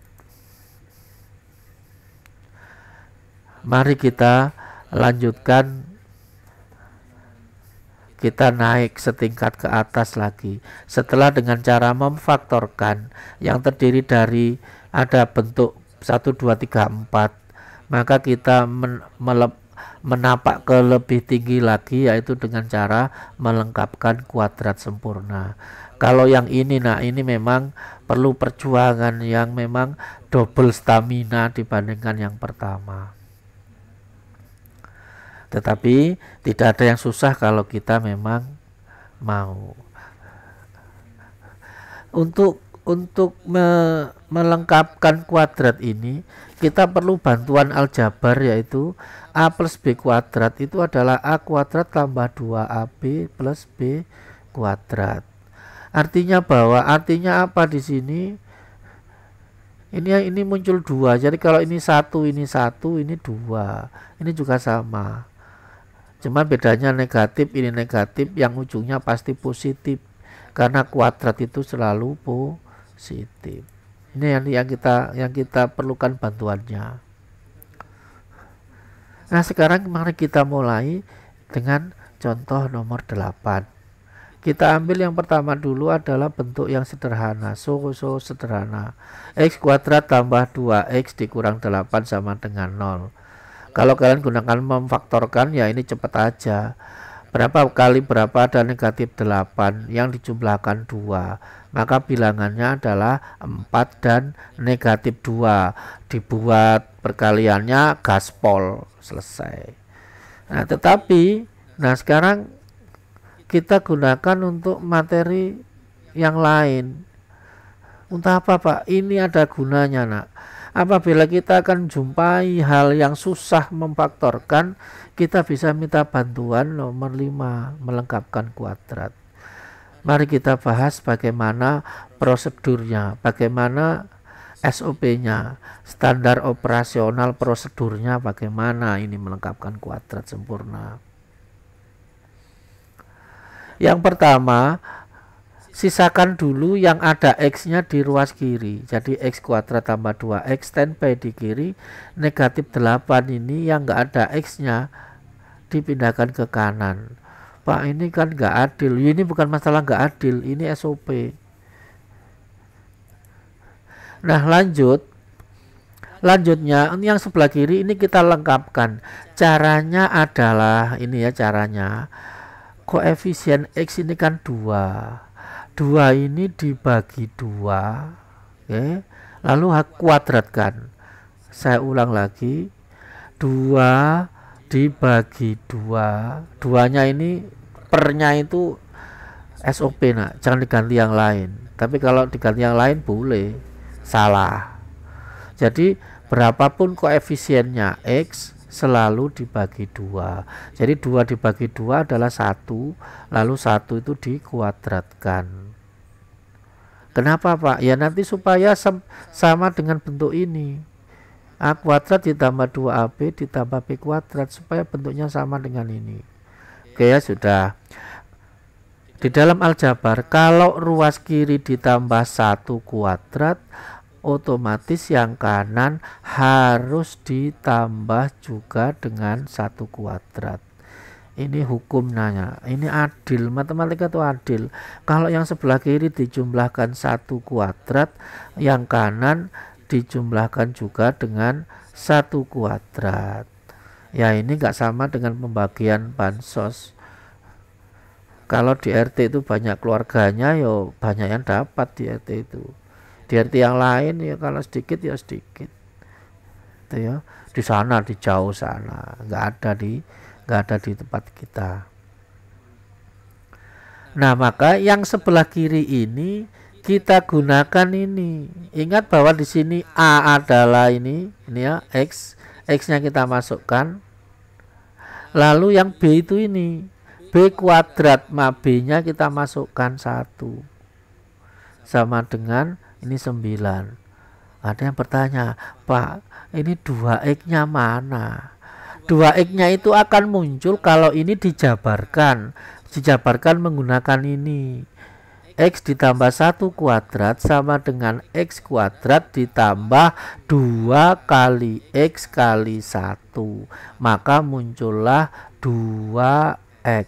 Mari kita lanjutkan, kita naik setingkat ke atas lagi. Setelah dengan cara memfaktorkan yang terdiri dari ada bentuk 1, 2, 3, 4. maka kita menapak ke lebih tinggi lagi, yaitu dengan cara melengkapkan kuadrat sempurna. Kalau yang ini, nah ini memang perlu perjuangan yang memang double stamina dibandingkan yang pertama. Tetapi tidak ada yang susah kalau kita memang mau. Untuk melengkapkan kuadrat ini kita perlu bantuan aljabar, yaitu A plus B kuadrat itu adalah A kuadrat tambah 2AB plus B kuadrat. Artinya apa di sini? Ini muncul 2. Jadi kalau ini 1, ini 2. Ini juga sama. Cuma bedanya negatif, ini negatif, yang ujungnya pasti positif. Karena kuadrat itu selalu positif. Ini yang kita perlukan bantuannya. Nah, sekarang mari kita mulai dengan contoh nomor 8. Kita ambil yang pertama dulu adalah bentuk yang sederhana, so sederhana. X kuadrat tambah 2x dikurang 8 sama dengan 0. Kalau kalian gunakan memfaktorkan, ya ini cepat aja. Berapa kali berapa ada negatif 8 yang dijumlahkan 2. Maka bilangannya adalah 4 dan negatif 2. Dibuat perkaliannya gaspol, selesai. Nah, sekarang kita gunakan untuk materi yang lain. Untuk apa, Pak? Ini ada gunanya, nak. Apabila kita akan jumpai hal yang susah memfaktorkan, kita bisa minta bantuan nomor 5, melengkapkan kuadrat. Mari kita bahas bagaimana prosedurnya, bagaimana SOP-nya, standar operasional prosedurnya, bagaimana ini melengkapkan kuadrat sempurna. Yang pertama, sisakan dulu yang ada X-nya di ruas kiri. Jadi X kuadrat tambah 2X standby di kiri. Negatif 8 ini yang nggak ada X-nya dipindahkan ke kanan. Pak, ini kan nggak adil. Ini bukan masalah nggak adil, ini SOP. Nah, lanjutnya yang sebelah kiri ini kita lengkapkan. Caranya adalah ini ya caranya. Koefisien X ini kan 2. 2 ini dibagi 2. Oke. Lalu kuadratkan. Saya ulang lagi. 2 dibagi 2. 2-nya ini pernya itu SOP, nak. Jangan diganti yang lain. Tapi kalau diganti yang lain boleh. Salah. Jadi berapapun koefisiennya X selalu dibagi 2. Jadi 2 dibagi 2 adalah 1. Lalu 1 itu dikuadratkan. Kenapa, Pak? Ya nanti supaya sama dengan bentuk ini. A kuadrat ditambah 2AB ditambah B kuadrat, supaya bentuknya sama dengan ini. Oke ya, sudah. Di dalam aljabar, kalau ruas kiri ditambah 1 kuadrat, otomatis yang kanan harus ditambah juga dengan 1 kuadrat. Ini hukumnya, ini adil, matematika itu adil. Kalau yang sebelah kiri dijumlahkan 1 kuadrat, yang kanan dijumlahkan juga dengan 1 kuadrat. Ya ini nggak sama dengan pembagian bansos. Kalau di RT itu banyak keluarganya, yo banyak yang dapat di RT itu. Di RT yang lain ya kalau sedikit ya sedikit. Itu ya. Di sana, di jauh sana, nggak ada di tempat kita. Nah, maka yang sebelah kiri ini kita gunakan ini. Ingat bahwa di sini A adalah ini ya X. X-nya kita masukkan. Lalu yang B itu ini B kuadrat, B-nya kita masukkan 1. Sama dengan ini 9. Ada yang bertanya, Pak, ini 2X-nya mana? 2X-nya itu akan muncul kalau ini dijabarkan. Dijabarkan menggunakan ini. X ditambah 1 kuadrat sama dengan X kuadrat ditambah 2 kali X kali 1. Maka muncullah 2X.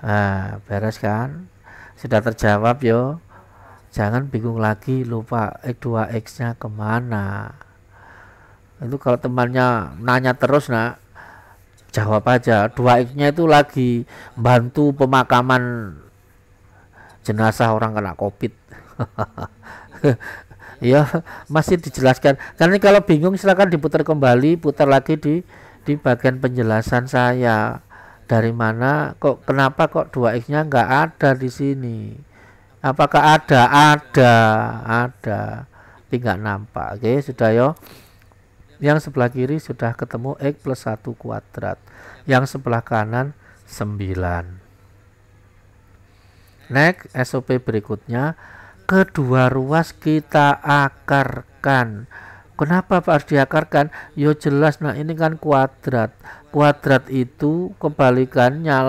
Nah, beres kan? Sudah terjawab yo. Jangan bingung lagi, lupa 2X-nya kemana. Itu kalau temannya nanya terus, nak, jawab aja. 2x-nya itu lagi bantu pemakaman jenazah orang kena COVID. Ya, masih dijelaskan. Karena kalau bingung silakan diputar kembali, putar lagi di bagian penjelasan saya. Dari mana kok, kenapa kok 2x-nya nggak ada di sini? Apakah ada? Ada. Tapi nggak nampak. Oke, sudah yo. Yang sebelah kiri sudah ketemu x plus 1 kuadrat. Yang sebelah kanan 9. Next, SOP berikutnya, kedua ruas kita akarkan. Kenapa Pak harus diakarkan? Yo jelas, nah ini kan kuadrat. Kuadrat itu kebalikannya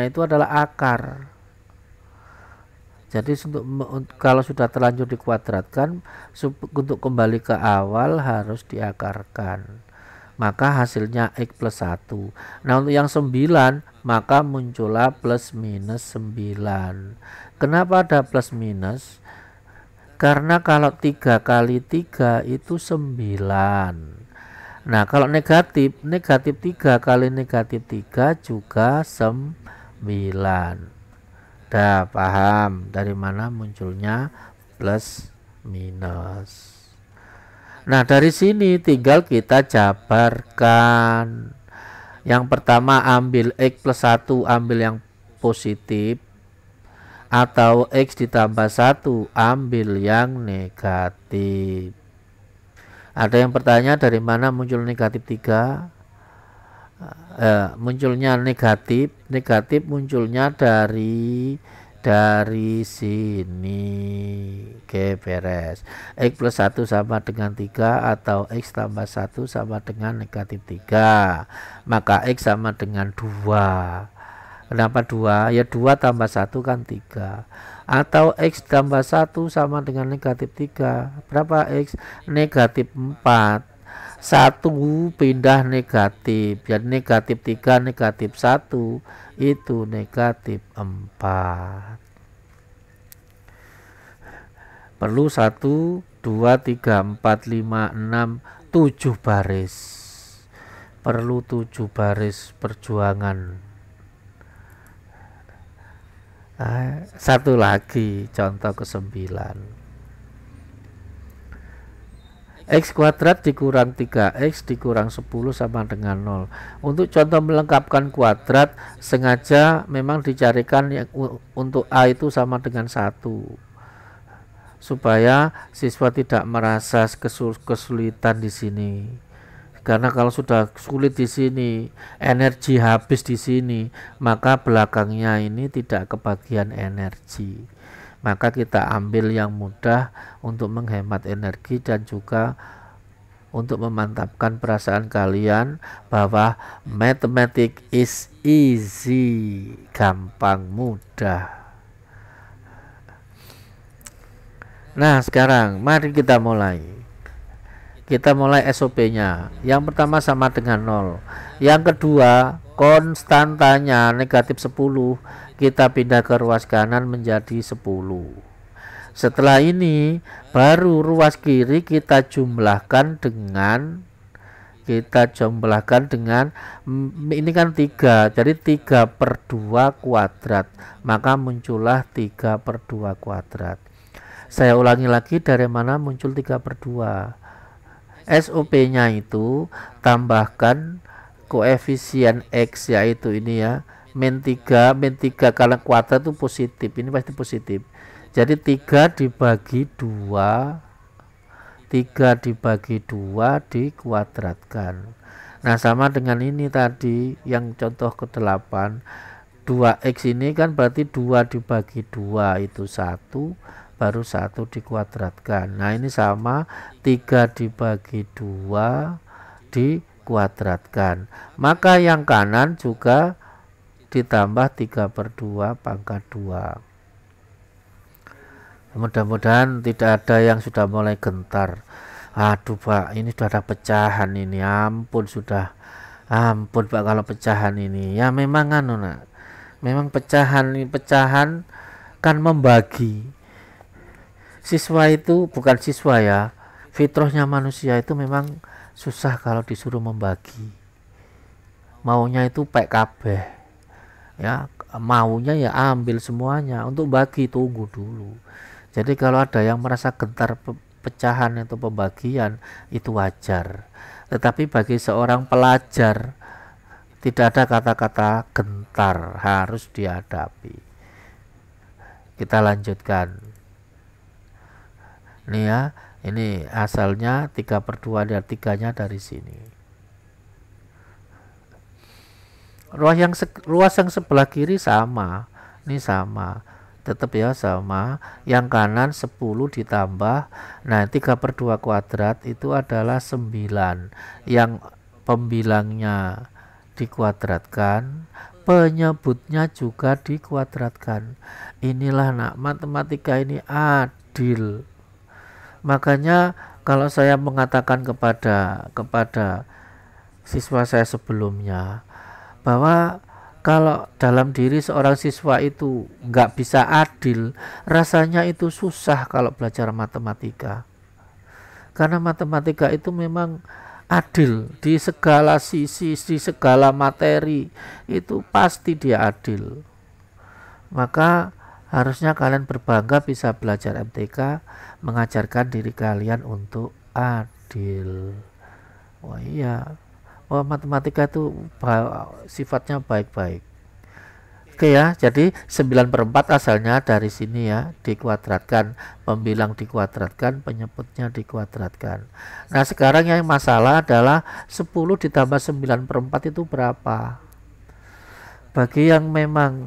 itu adalah akar. Jadi kalau sudah terlanjur dikuadratkan, untuk kembali ke awal harus diakarkan. Maka hasilnya x plus 1. Nah, untuk yang 9, maka muncullah plus minus 9. Kenapa ada plus minus? Karena kalau 3 kali 3 itu 9. Nah, kalau negatif 3 kali negatif 3 juga 9. Dah paham dari mana munculnya plus minus. Nah, dari sini tinggal kita jabarkan. Yang pertama ambil x plus 1, ambil yang positif, atau x ditambah 1, ambil yang negatif. Ada yang bertanya dari mana muncul negatif 3? Munculnya negatif munculnya dari sini. Oke, beres. X plus 1 sama dengan 3 atau x tambah 1 sama dengan negatif 3. Maka x sama dengan 2. Kenapa 2? Ya 2 tambah 1 kan 3. Atau x tambah 1 sama dengan negatif 3. Berapa x? Negatif 4. 1 pindah negatif, jadi negatif 3 negatif 1 itu negatif 4. Perlu 1 2 3 4 5 6 7 baris. Perlu 7 baris perjuangan. Satu lagi contoh ke-9. X kuadrat dikurang 3x dikurang 10 sama dengan 0. Untuk contoh melengkapkan kuadrat, sengaja memang dicarikan yang untuk A itu sama dengan 1, supaya siswa tidak merasa kesulitan di sini. Karena kalau sudah sulit di sini, energi habis di sini, maka belakangnya ini tidak kebagian energi. Maka kita ambil yang mudah untuk menghemat energi dan juga untuk memantapkan perasaan kalian bahwa mathematics is easy, gampang, mudah. Nah, sekarang mari kita mulai. Kita mulai SOP-nya. Yang pertama sama dengan 0. Yang kedua, konstantanya negatif 10. Kita pindah ke ruas kanan menjadi 10. Setelah ini baru ruas kiri kita jumlahkan dengan ini kan 3, jadi 3/2 kuadrat, maka muncullah 3/2 kuadrat. Saya ulangi lagi, dari mana muncul 3/2? SOP-nya itu tambahkan koefisien X, yaitu ini ya, min 3 kalau kuadrat itu positif, ini pasti positif. Jadi 3 dibagi 2 dikuadratkan. Nah, sama dengan ini tadi yang contoh ke-8, 2x ini kan berarti 2 dibagi 2 itu 1, baru 1 dikuadratkan. Nah, ini sama 3 dibagi 2 dikuadratkan. Maka yang kanan juga ditambah 3/2 pangkat 2. Mudah-mudahan tidak ada yang sudah mulai gentar. Aduh Pak, ini sudah ada pecahan ini. Ampun Pak kalau pecahan ini. Ya memang memang pecahan kan membagi. Siswa itu bukan siswa ya, Fitrahnya manusia itu memang susah kalau disuruh membagi. Maunya itu pek kabeh. Ya, maunya ya ambil semuanya. Untuk bagi tunggu dulu. Jadi kalau ada yang merasa gentar pecahan atau pembagian itu wajar. Tetapi bagi seorang pelajar tidak ada kata-kata gentar, harus dihadapi. Kita lanjutkan. Nih ya, ini asalnya 3/2 dan 3-nya dari sini. Ruas yang sebelah kiri sama. Ini sama. Tetap ya sama. Yang kanan 10 ditambah. Nah 3/2 kuadrat itu adalah 9. Yang pembilangnya dikuadratkan, penyebutnya juga dikuadratkan. Inilah nak, matematika ini adil. Makanya kalau saya mengatakan kepada siswa saya sebelumnya bahwa kalau dalam diri seorang siswa itu nggak bisa adil, rasanya itu susah kalau belajar matematika. Karena matematika itu memang adil di segala sisi, di segala materi, itu pasti dia adil. Maka harusnya kalian berbangga bisa belajar MTK, mengajarkan diri kalian untuk adil. Wah iya, wah matematika itu sifatnya baik-baik. Oke ya, jadi 9/4 asalnya dari sini ya, dikuadratkan, pembilang dikuadratkan, penyebutnya dikuadratkan. Nah sekarang yang masalah adalah 10 ditambah 9/4 itu berapa? Bagi yang memang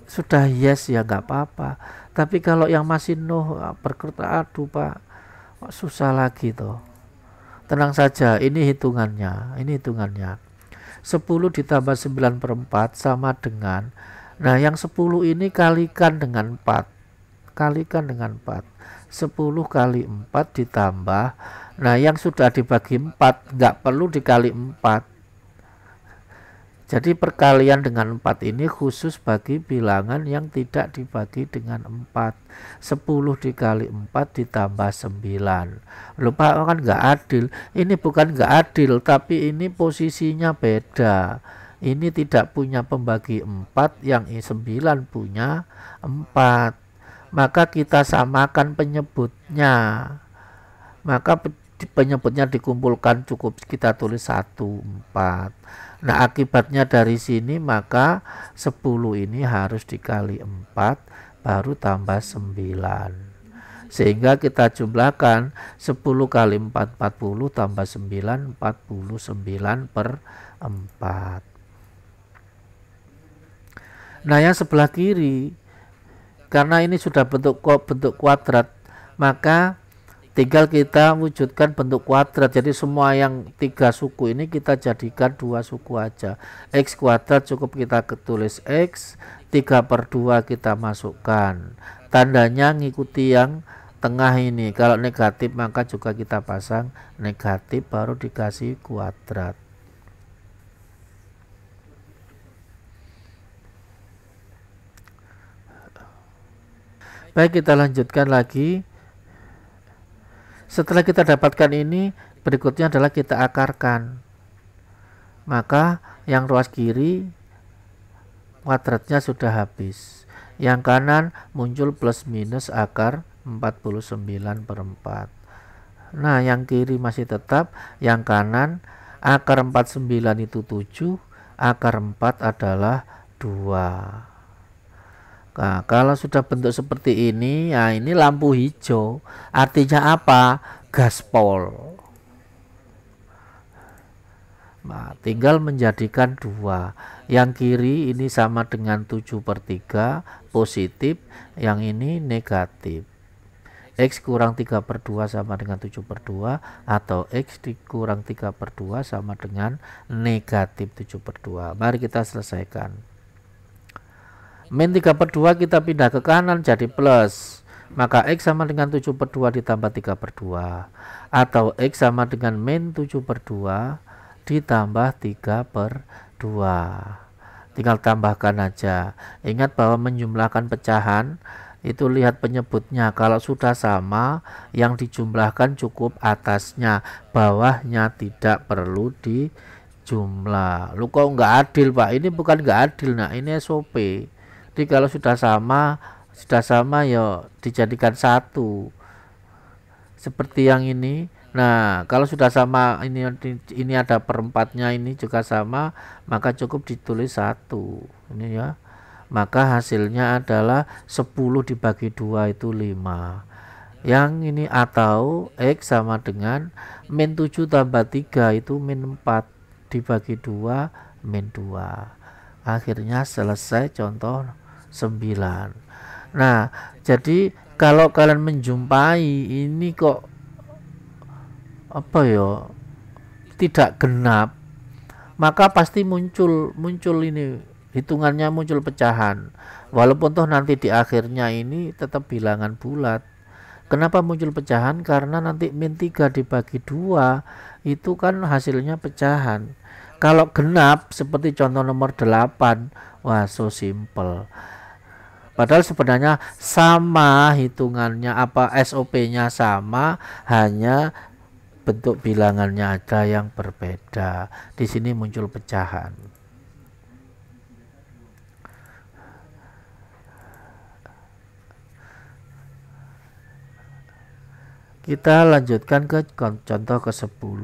sudah yes ya nggak apa-apa, tapi kalau yang masih no berkata aduh pak susah lagi toh. Tenang saja, ini hitungannya 10 ditambah 9/4 sama dengan, nah yang 10 ini kalikan dengan 4, 10 kali 4 ditambah, nah yang sudah dibagi 4 nggak perlu dikali 4. Jadi perkalian dengan 4 ini khusus bagi bilangan yang tidak dibagi dengan 4. 10 dikali 4 ditambah 9. Lupa kan nggak adil. Ini bukan nggak adil, tapi ini posisinya beda. Ini tidak punya pembagi 4, yang 9 punya 4. Maka kita samakan penyebutnya. Maka penyebutnya dikumpulkan, cukup kita tulis 1, 4. Nah akibatnya dari sini maka 10 ini harus dikali 4 baru tambah 9. Sehingga kita jumlahkan 10 kali 4 40 tambah 9 49/4. Nah yang sebelah kiri, karena ini sudah bentuk kuadrat, maka tinggal kita wujudkan bentuk kuadrat. Jadi semua yang 3 suku ini kita jadikan 2 suku aja. X kuadrat cukup kita tulis X, 3/2 kita masukkan. Tandanya ngikuti yang tengah ini. Kalau negatif maka juga kita pasang negatif, baru dikasih kuadrat. Baik, kita lanjutkan lagi. Setelah kita dapatkan ini, berikutnya adalah kita akarkan. Maka yang ruas kiri kuadratnya sudah habis. Yang kanan muncul plus minus akar 49/4. Nah yang kiri masih tetap. Yang kanan akar 49 itu 7, akar 4 adalah 2. Nah, kalau sudah bentuk seperti ini, ya ini lampu hijau. Artinya apa? Gaspol. Nah, tinggal menjadikan 2. Yang kiri ini sama dengan 7/3 positif, yang ini negatif. X kurang 3/2 sama dengan 7/2, atau X dikurang 3/2 sama dengan negatif 7/2. Mari kita selesaikan. Min 3/2 kita pindah ke kanan jadi plus. Maka X sama dengan 7/2 ditambah 3/2. Atau X sama dengan min 7/2 ditambah 3/2. Tinggal tambahkan aja. Ingat bahwa menjumlahkan pecahan itu lihat penyebutnya. Kalau sudah sama, yang dijumlahkan cukup atasnya, bawahnya tidak perlu dijumlah. Lu kok nggak adil Pak? Ini bukan nggak adil, nah ini SOP. Jadi kalau sudah sama ya dijadikan satu. Seperti yang ini. Nah, kalau sudah sama, ini ada perempatnya, ini juga sama, maka cukup ditulis satu. Ini ya. Maka hasilnya adalah 10 dibagi 2 itu 5. Yang ini atau X sama dengan min 7 tambah 3 itu min 4 dibagi 2 min 2. Akhirnya selesai contoh 9. Nah, jadi kalau kalian menjumpai ini kok apa ya, tidak genap, maka pasti muncul ini hitungannya, muncul pecahan. Walaupun toh nanti di akhirnya ini tetap bilangan bulat. Kenapa muncul pecahan? Karena nanti min 3 dibagi 2 itu kan hasilnya pecahan. Kalau genap seperti contoh nomor 8, wah so simple. Padahal sebenarnya sama hitungannya, apa SOP-nya sama, hanya bentuk bilangannya ada yang berbeda. Di sini muncul pecahan. Kita lanjutkan ke contoh ke-10.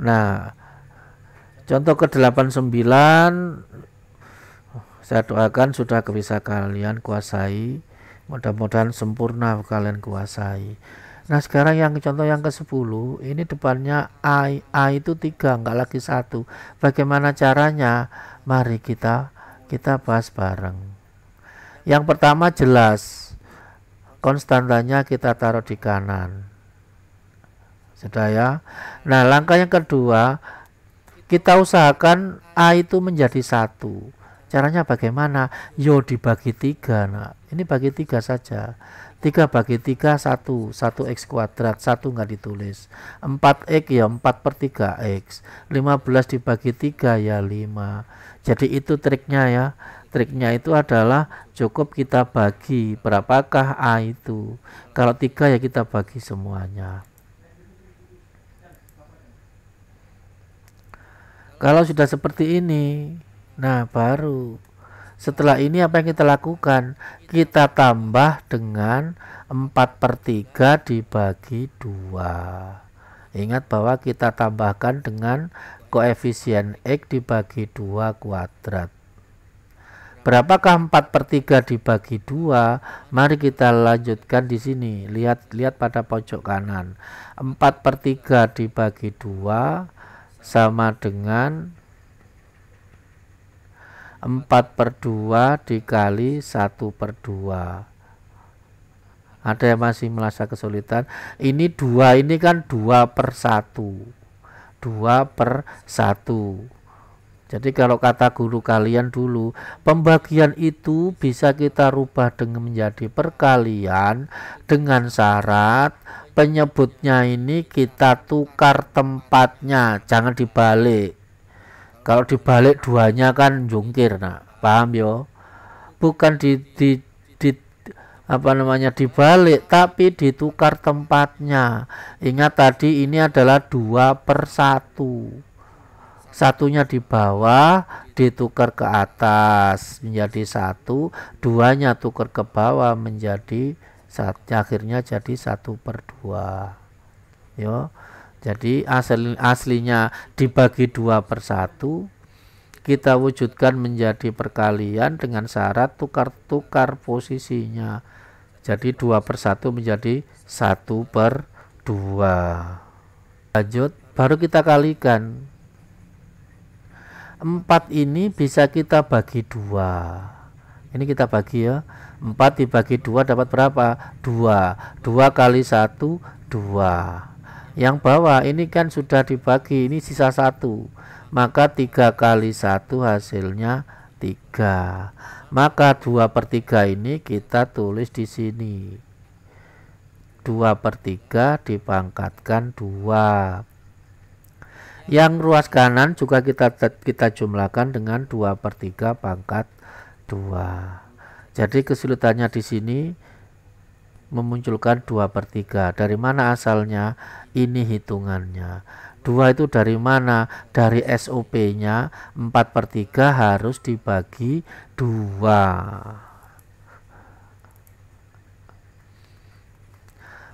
Nah, contoh ke-89 saya doakan sudah bisa kalian kuasai. Mudah-mudahan sempurna kalian kuasai. Nah, sekarang yang contoh yang ke-10, ini depannya A itu 3, enggak lagi 1. Bagaimana caranya? Mari kita bahas bareng. Yang pertama jelas, konstantanya kita taruh di kanan. Sudah ya. Nah, langkah yang kedua, kita usahakan A itu menjadi 1. Caranya bagaimana? Yo dibagi 3. Nah, ini bagi 3 saja. 3 bagi 3 1 1x kuadrat, 1 nggak ditulis. 4x ya 4/3x. 15 dibagi 3 ya 5. Jadi itu triknya ya. Triknya itu adalah cukup kita bagi berapakah A itu. Kalau 3 ya kita bagi semuanya. Kalau sudah seperti ini, nah baru setelah ini apa yang kita lakukan? Kita tambah dengan 4/3 dibagi 2. Ingat bahwa kita tambahkan dengan koefisien X dibagi 2 kuadrat. Berapakah 4/3 dibagi 2? Mari kita lanjutkan di sini. Lihat pada pojok kanan. 4/3 dibagi 2 sama dengan 4/2 dikali 1/2. Ada yang masih merasa kesulitan? Ini 2, ini kan 2/1. 2/1. Jadi kalau kata guru kalian dulu, pembagian itu bisa kita rubah dengan menjadi perkalian dengan syarat penyebutnya ini kita tukar tempatnya, jangan dibalik. Kalau dibalik duanya kan jungkir, nah paham yo? Bukan dibalik, tapi ditukar tempatnya. Ingat tadi ini adalah 2/1. Satunya di bawah ditukar ke atas menjadi 1, duanya tukar ke bawah menjadi 1, akhirnya jadi 1/2. Yo. Jadi aslinya dibagi 2/1, kita wujudkan menjadi perkalian dengan syarat tukar posisinya. Jadi 2/1 menjadi 1/2. Lanjut, baru kita kalikan. 4 ini bisa kita bagi 2. Ini kita bagi ya. 4 dibagi 2 dapat berapa? 2. 2 kali 1, 2. Yang bawah ini kan sudah dibagi, ini sisa 1. Maka 3 kali 1 hasilnya 3. Maka 2/3 ini kita tulis di sini. 2/3 dipangkatkan 2. Yang ruas kanan juga kita jumlahkan dengan 2/3 pangkat 2. Jadi kesulitannya di sini memunculkan 2/3. Dari mana asalnya? Ini hitungannya. 2 itu dari mana? Dari SOP-nya 4/3 harus dibagi 2.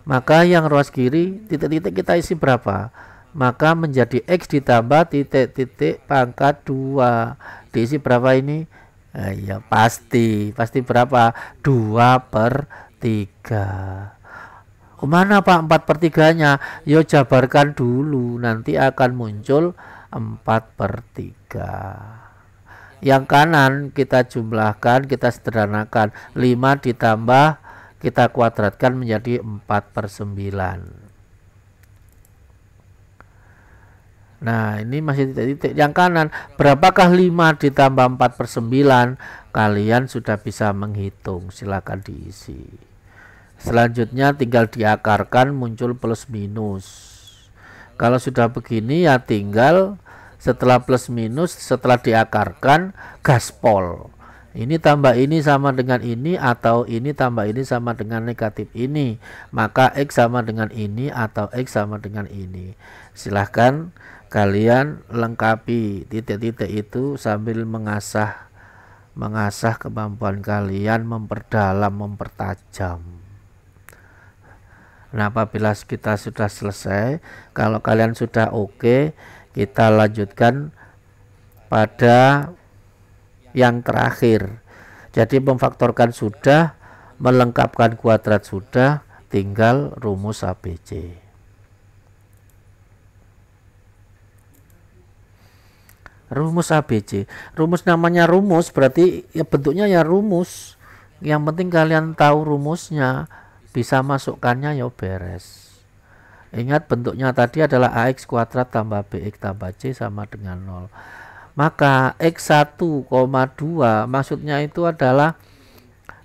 Maka yang ruas kiri titik-titik kita isi berapa? Maka menjadi X ditambah titik-titik pangkat 2. Diisi berapa ini? Ya pasti berapa? 2/3. Kemana Pak 4/3-nya? Yo jabarkan dulu, nanti akan muncul 4/3. Yang kanan kita jumlahkan, kita sederhanakan. 5 ditambah kita kuadratkan menjadi 4/9. Nah ini masih titik-titik. Yang kanan, berapakah 5 ditambah 4/9? Kalian sudah bisa menghitung, silakan diisi. Selanjutnya tinggal diakarkan, muncul plus minus. Kalau sudah begini ya tinggal setelah plus minus, setelah diakarkan gaspol. Ini tambah ini sama dengan ini, atau ini tambah ini sama dengan negatif ini. Maka X sama dengan ini atau X sama dengan ini. Silahkan kalian lengkapi titik-titik itu sambil mengasah kemampuan kalian, memperdalam, mempertajam. Nah apabila kita sudah selesai, kalau kalian sudah oke, kita lanjutkan pada yang terakhir. Jadi memfaktorkan sudah, melengkapkan kuadrat sudah, tinggal rumus ABC. Rumus ABC, rumus namanya rumus berarti ya bentuknya ya rumus. Yang penting kalian tahu rumusnya, bisa masukkannya ya beres. Ingat bentuknya tadi adalah AX kuadrat tambah BX tambah C sama dengan 0. Maka X1,2 maksudnya itu adalah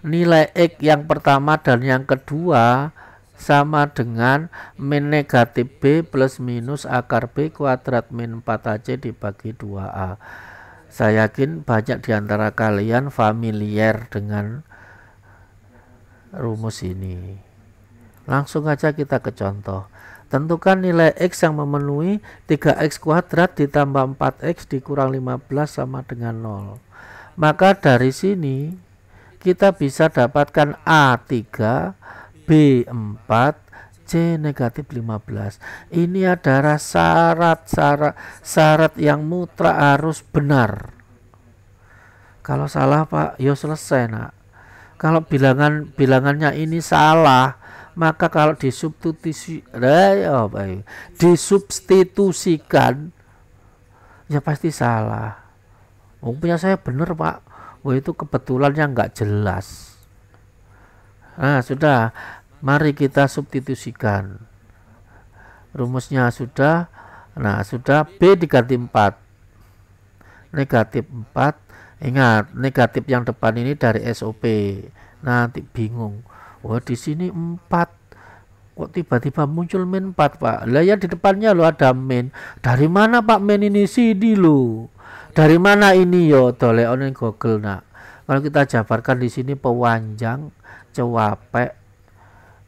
nilai X yang pertama dan yang kedua sama dengan min negatif B plus minus akar B kuadrat min 4AC dibagi 2A. Saya yakin banyak diantara kalian familiar dengan rumus ini. Langsung aja kita ke contoh. Tentukan nilai X yang memenuhi 3X kuadrat ditambah 4X dikurang 15 sama dengan 0. Maka dari sini kita bisa dapatkan A3, B4, C negatif 15. Ini adalah syarat yang mutlak harus benar. Kalau salah Pak, yo selesai nak. Kalau bilangannya ini salah, maka kalau disubstitusikan ya pasti salah. Punya saya benar Pak. Wah itu kebetulan yang nggak jelas. Nah sudah, mari kita substitusikan. Rumusnya sudah. Nah sudah, B diganti 4, negatif 4. Ingat negatif yang depan ini dari SOP. Nanti bingung. Wah di sini 4, kok tiba-tiba muncul min 4 Pak? Lah ya di depannya lo ada min. Dari mana Pak min ini? CD lo. Dari mana ini yo? Doleon Google nak. Kalau kita jabarkan di sini pewanjang, cewapek.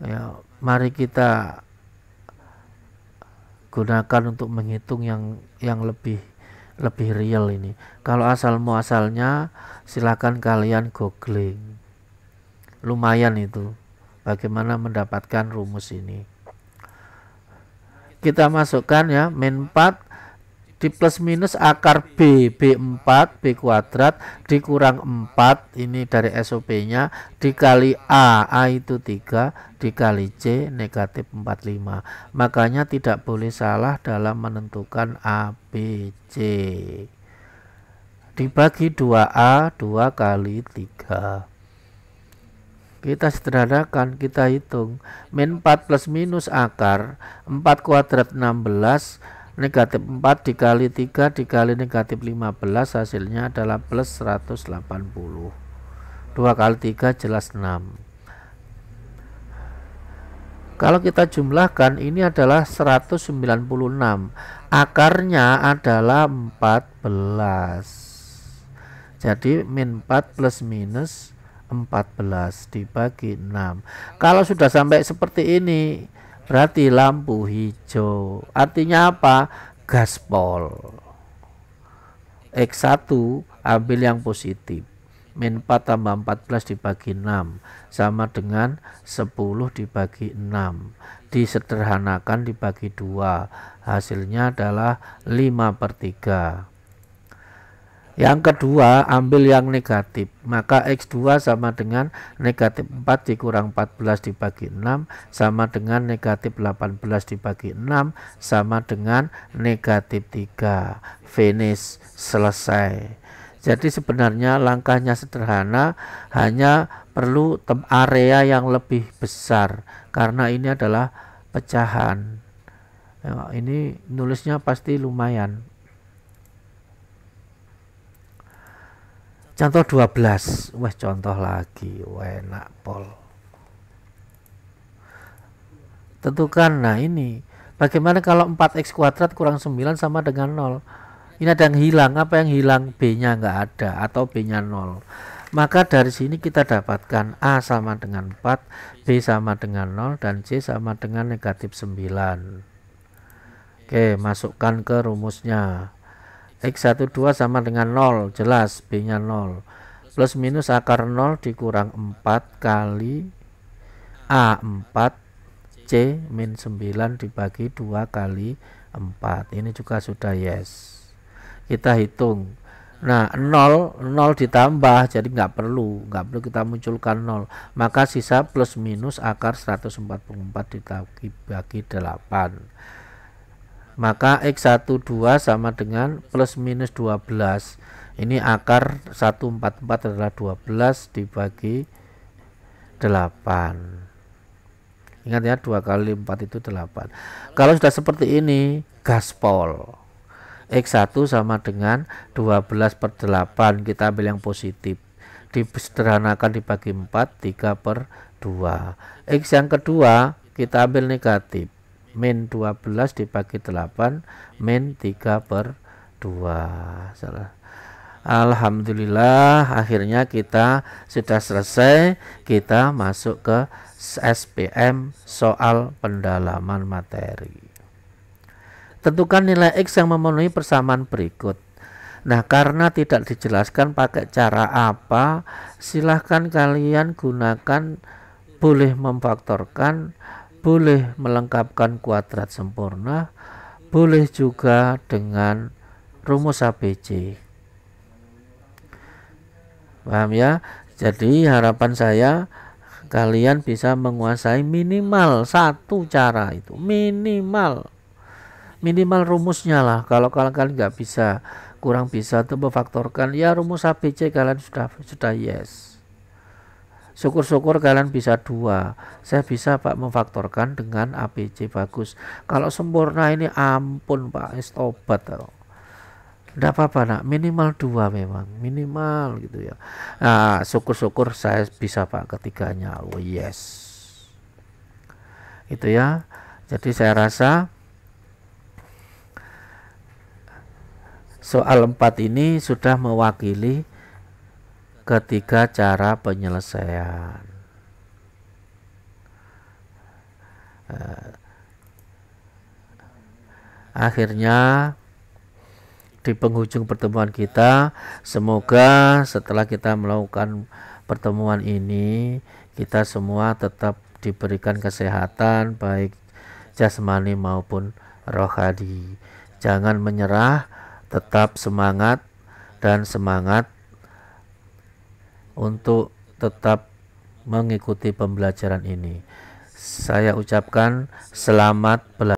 Ya, mari kita gunakan untuk menghitung yang lebih real ini. Kalau asal muasalnya silakan kalian googling. Lumayan itu. Bagaimana mendapatkan rumus ini? Kita masukkan ya, min 4 di plus minus akar B, B4, B kuadrat dikurang 4, ini dari SOP-nya, dikali A itu 3, dikali C negatif 45. Makanya tidak boleh salah dalam menentukan A, B, C. Dibagi 2A, 2 kali 3. Kita sederhanakan, kita hitung. Min 4 plus minus akar 4 kuadrat 16, negatif 4 dikali 3 dikali negatif 15, hasilnya adalah plus 180. 2 kali 3 jelas 6. Kalau kita jumlahkan, ini adalah 196. Akarnya adalah 14. Jadi min 4 plus minus 14 dibagi 6. Kalau sudah sampai seperti ini berarti lampu hijau. Artinya apa? Gaspol. X1 ambil yang positif. Min 4 tambah 14 dibagi 6 sama dengan 10 dibagi 6. Disederhanakan dibagi 2. Hasilnya adalah 5/3. Yang kedua ambil yang negatif, maka X2 sama dengan negatif 4 dikurang 14 dibagi 6 sama dengan negatif 18 dibagi 6 sama dengan negatif 3. Finish, selesai. Jadi sebenarnya langkahnya sederhana, hanya perlu area yang lebih besar karena ini adalah pecahan. Ini nulisnya pasti lumayan. Contoh 12. Wah, contoh lagi. Wah, enak pol. Tentukan. Nah, ini bagaimana kalau 4x kuadrat kurang 9 sama dengan 0? Ini ada yang hilang. Apa yang hilang? B-nya nggak ada atau B-nya 0. Maka dari sini kita dapatkan A sama dengan 4, B sama dengan 0, dan C sama dengan negatif 9. Oke, masukkan ke rumusnya. X12 sama dengan 0, jelas B nya 0, plus minus akar 0 dikurang 4 kali A4 C min 9 dibagi 2 kali 4. Ini juga sudah yes. Kita hitung. Nah, 0 ditambah, jadi nggak perlu kita munculkan 0, maka sisa plus minus akar 144 dibagi 8. Maka X12 sama dengan plus minus 12. Ini akar 144 adalah 12 dibagi 8. Ingat ya, 2 kali 4 itu 8. Kalau sudah seperti ini, gaspol. X1 sama dengan 12/8. Kita ambil yang positif. Disederhanakan dibagi 4, 3/2. X yang kedua kita ambil negatif. Min 12 dibagi 8 min 3/2. Alhamdulillah, akhirnya kita sudah selesai. Kita masuk ke SPM, soal pendalaman materi. Tentukan nilai X yang memenuhi persamaan berikut. Nah, karena tidak dijelaskan pakai cara apa, silahkan kalian gunakan, boleh memfaktorkan, boleh melengkapkan kuadrat sempurna, boleh juga dengan rumus ABC. Paham ya? Jadi harapan saya kalian bisa menguasai minimal satu cara itu, minimal rumusnya lah. Kalau kalian nggak bisa, kurang bisa tuh memfaktorkan, ya rumus ABC kalian sudah yes. Syukur-syukur kalian bisa 2. Saya bisa Pak memfaktorkan dengan ABC, bagus. Kalau sempurna ini ampun Pak, tobat. Tidak apa-apa nak, minimal 2 memang, minimal gitu ya. Nah, syukur-syukur saya bisa Pak ketiganya. Oh yes. Itu ya. Jadi saya rasa soal 4 ini sudah mewakili ketiga cara penyelesaian. Akhirnya di penghujung pertemuan kita, semoga setelah kita melakukan pertemuan ini, kita semua tetap diberikan kesehatan baik jasmani maupun rohani. Jangan menyerah, tetap semangat dan semangat untuk tetap mengikuti pembelajaran ini. Saya ucapkan selamat belajar.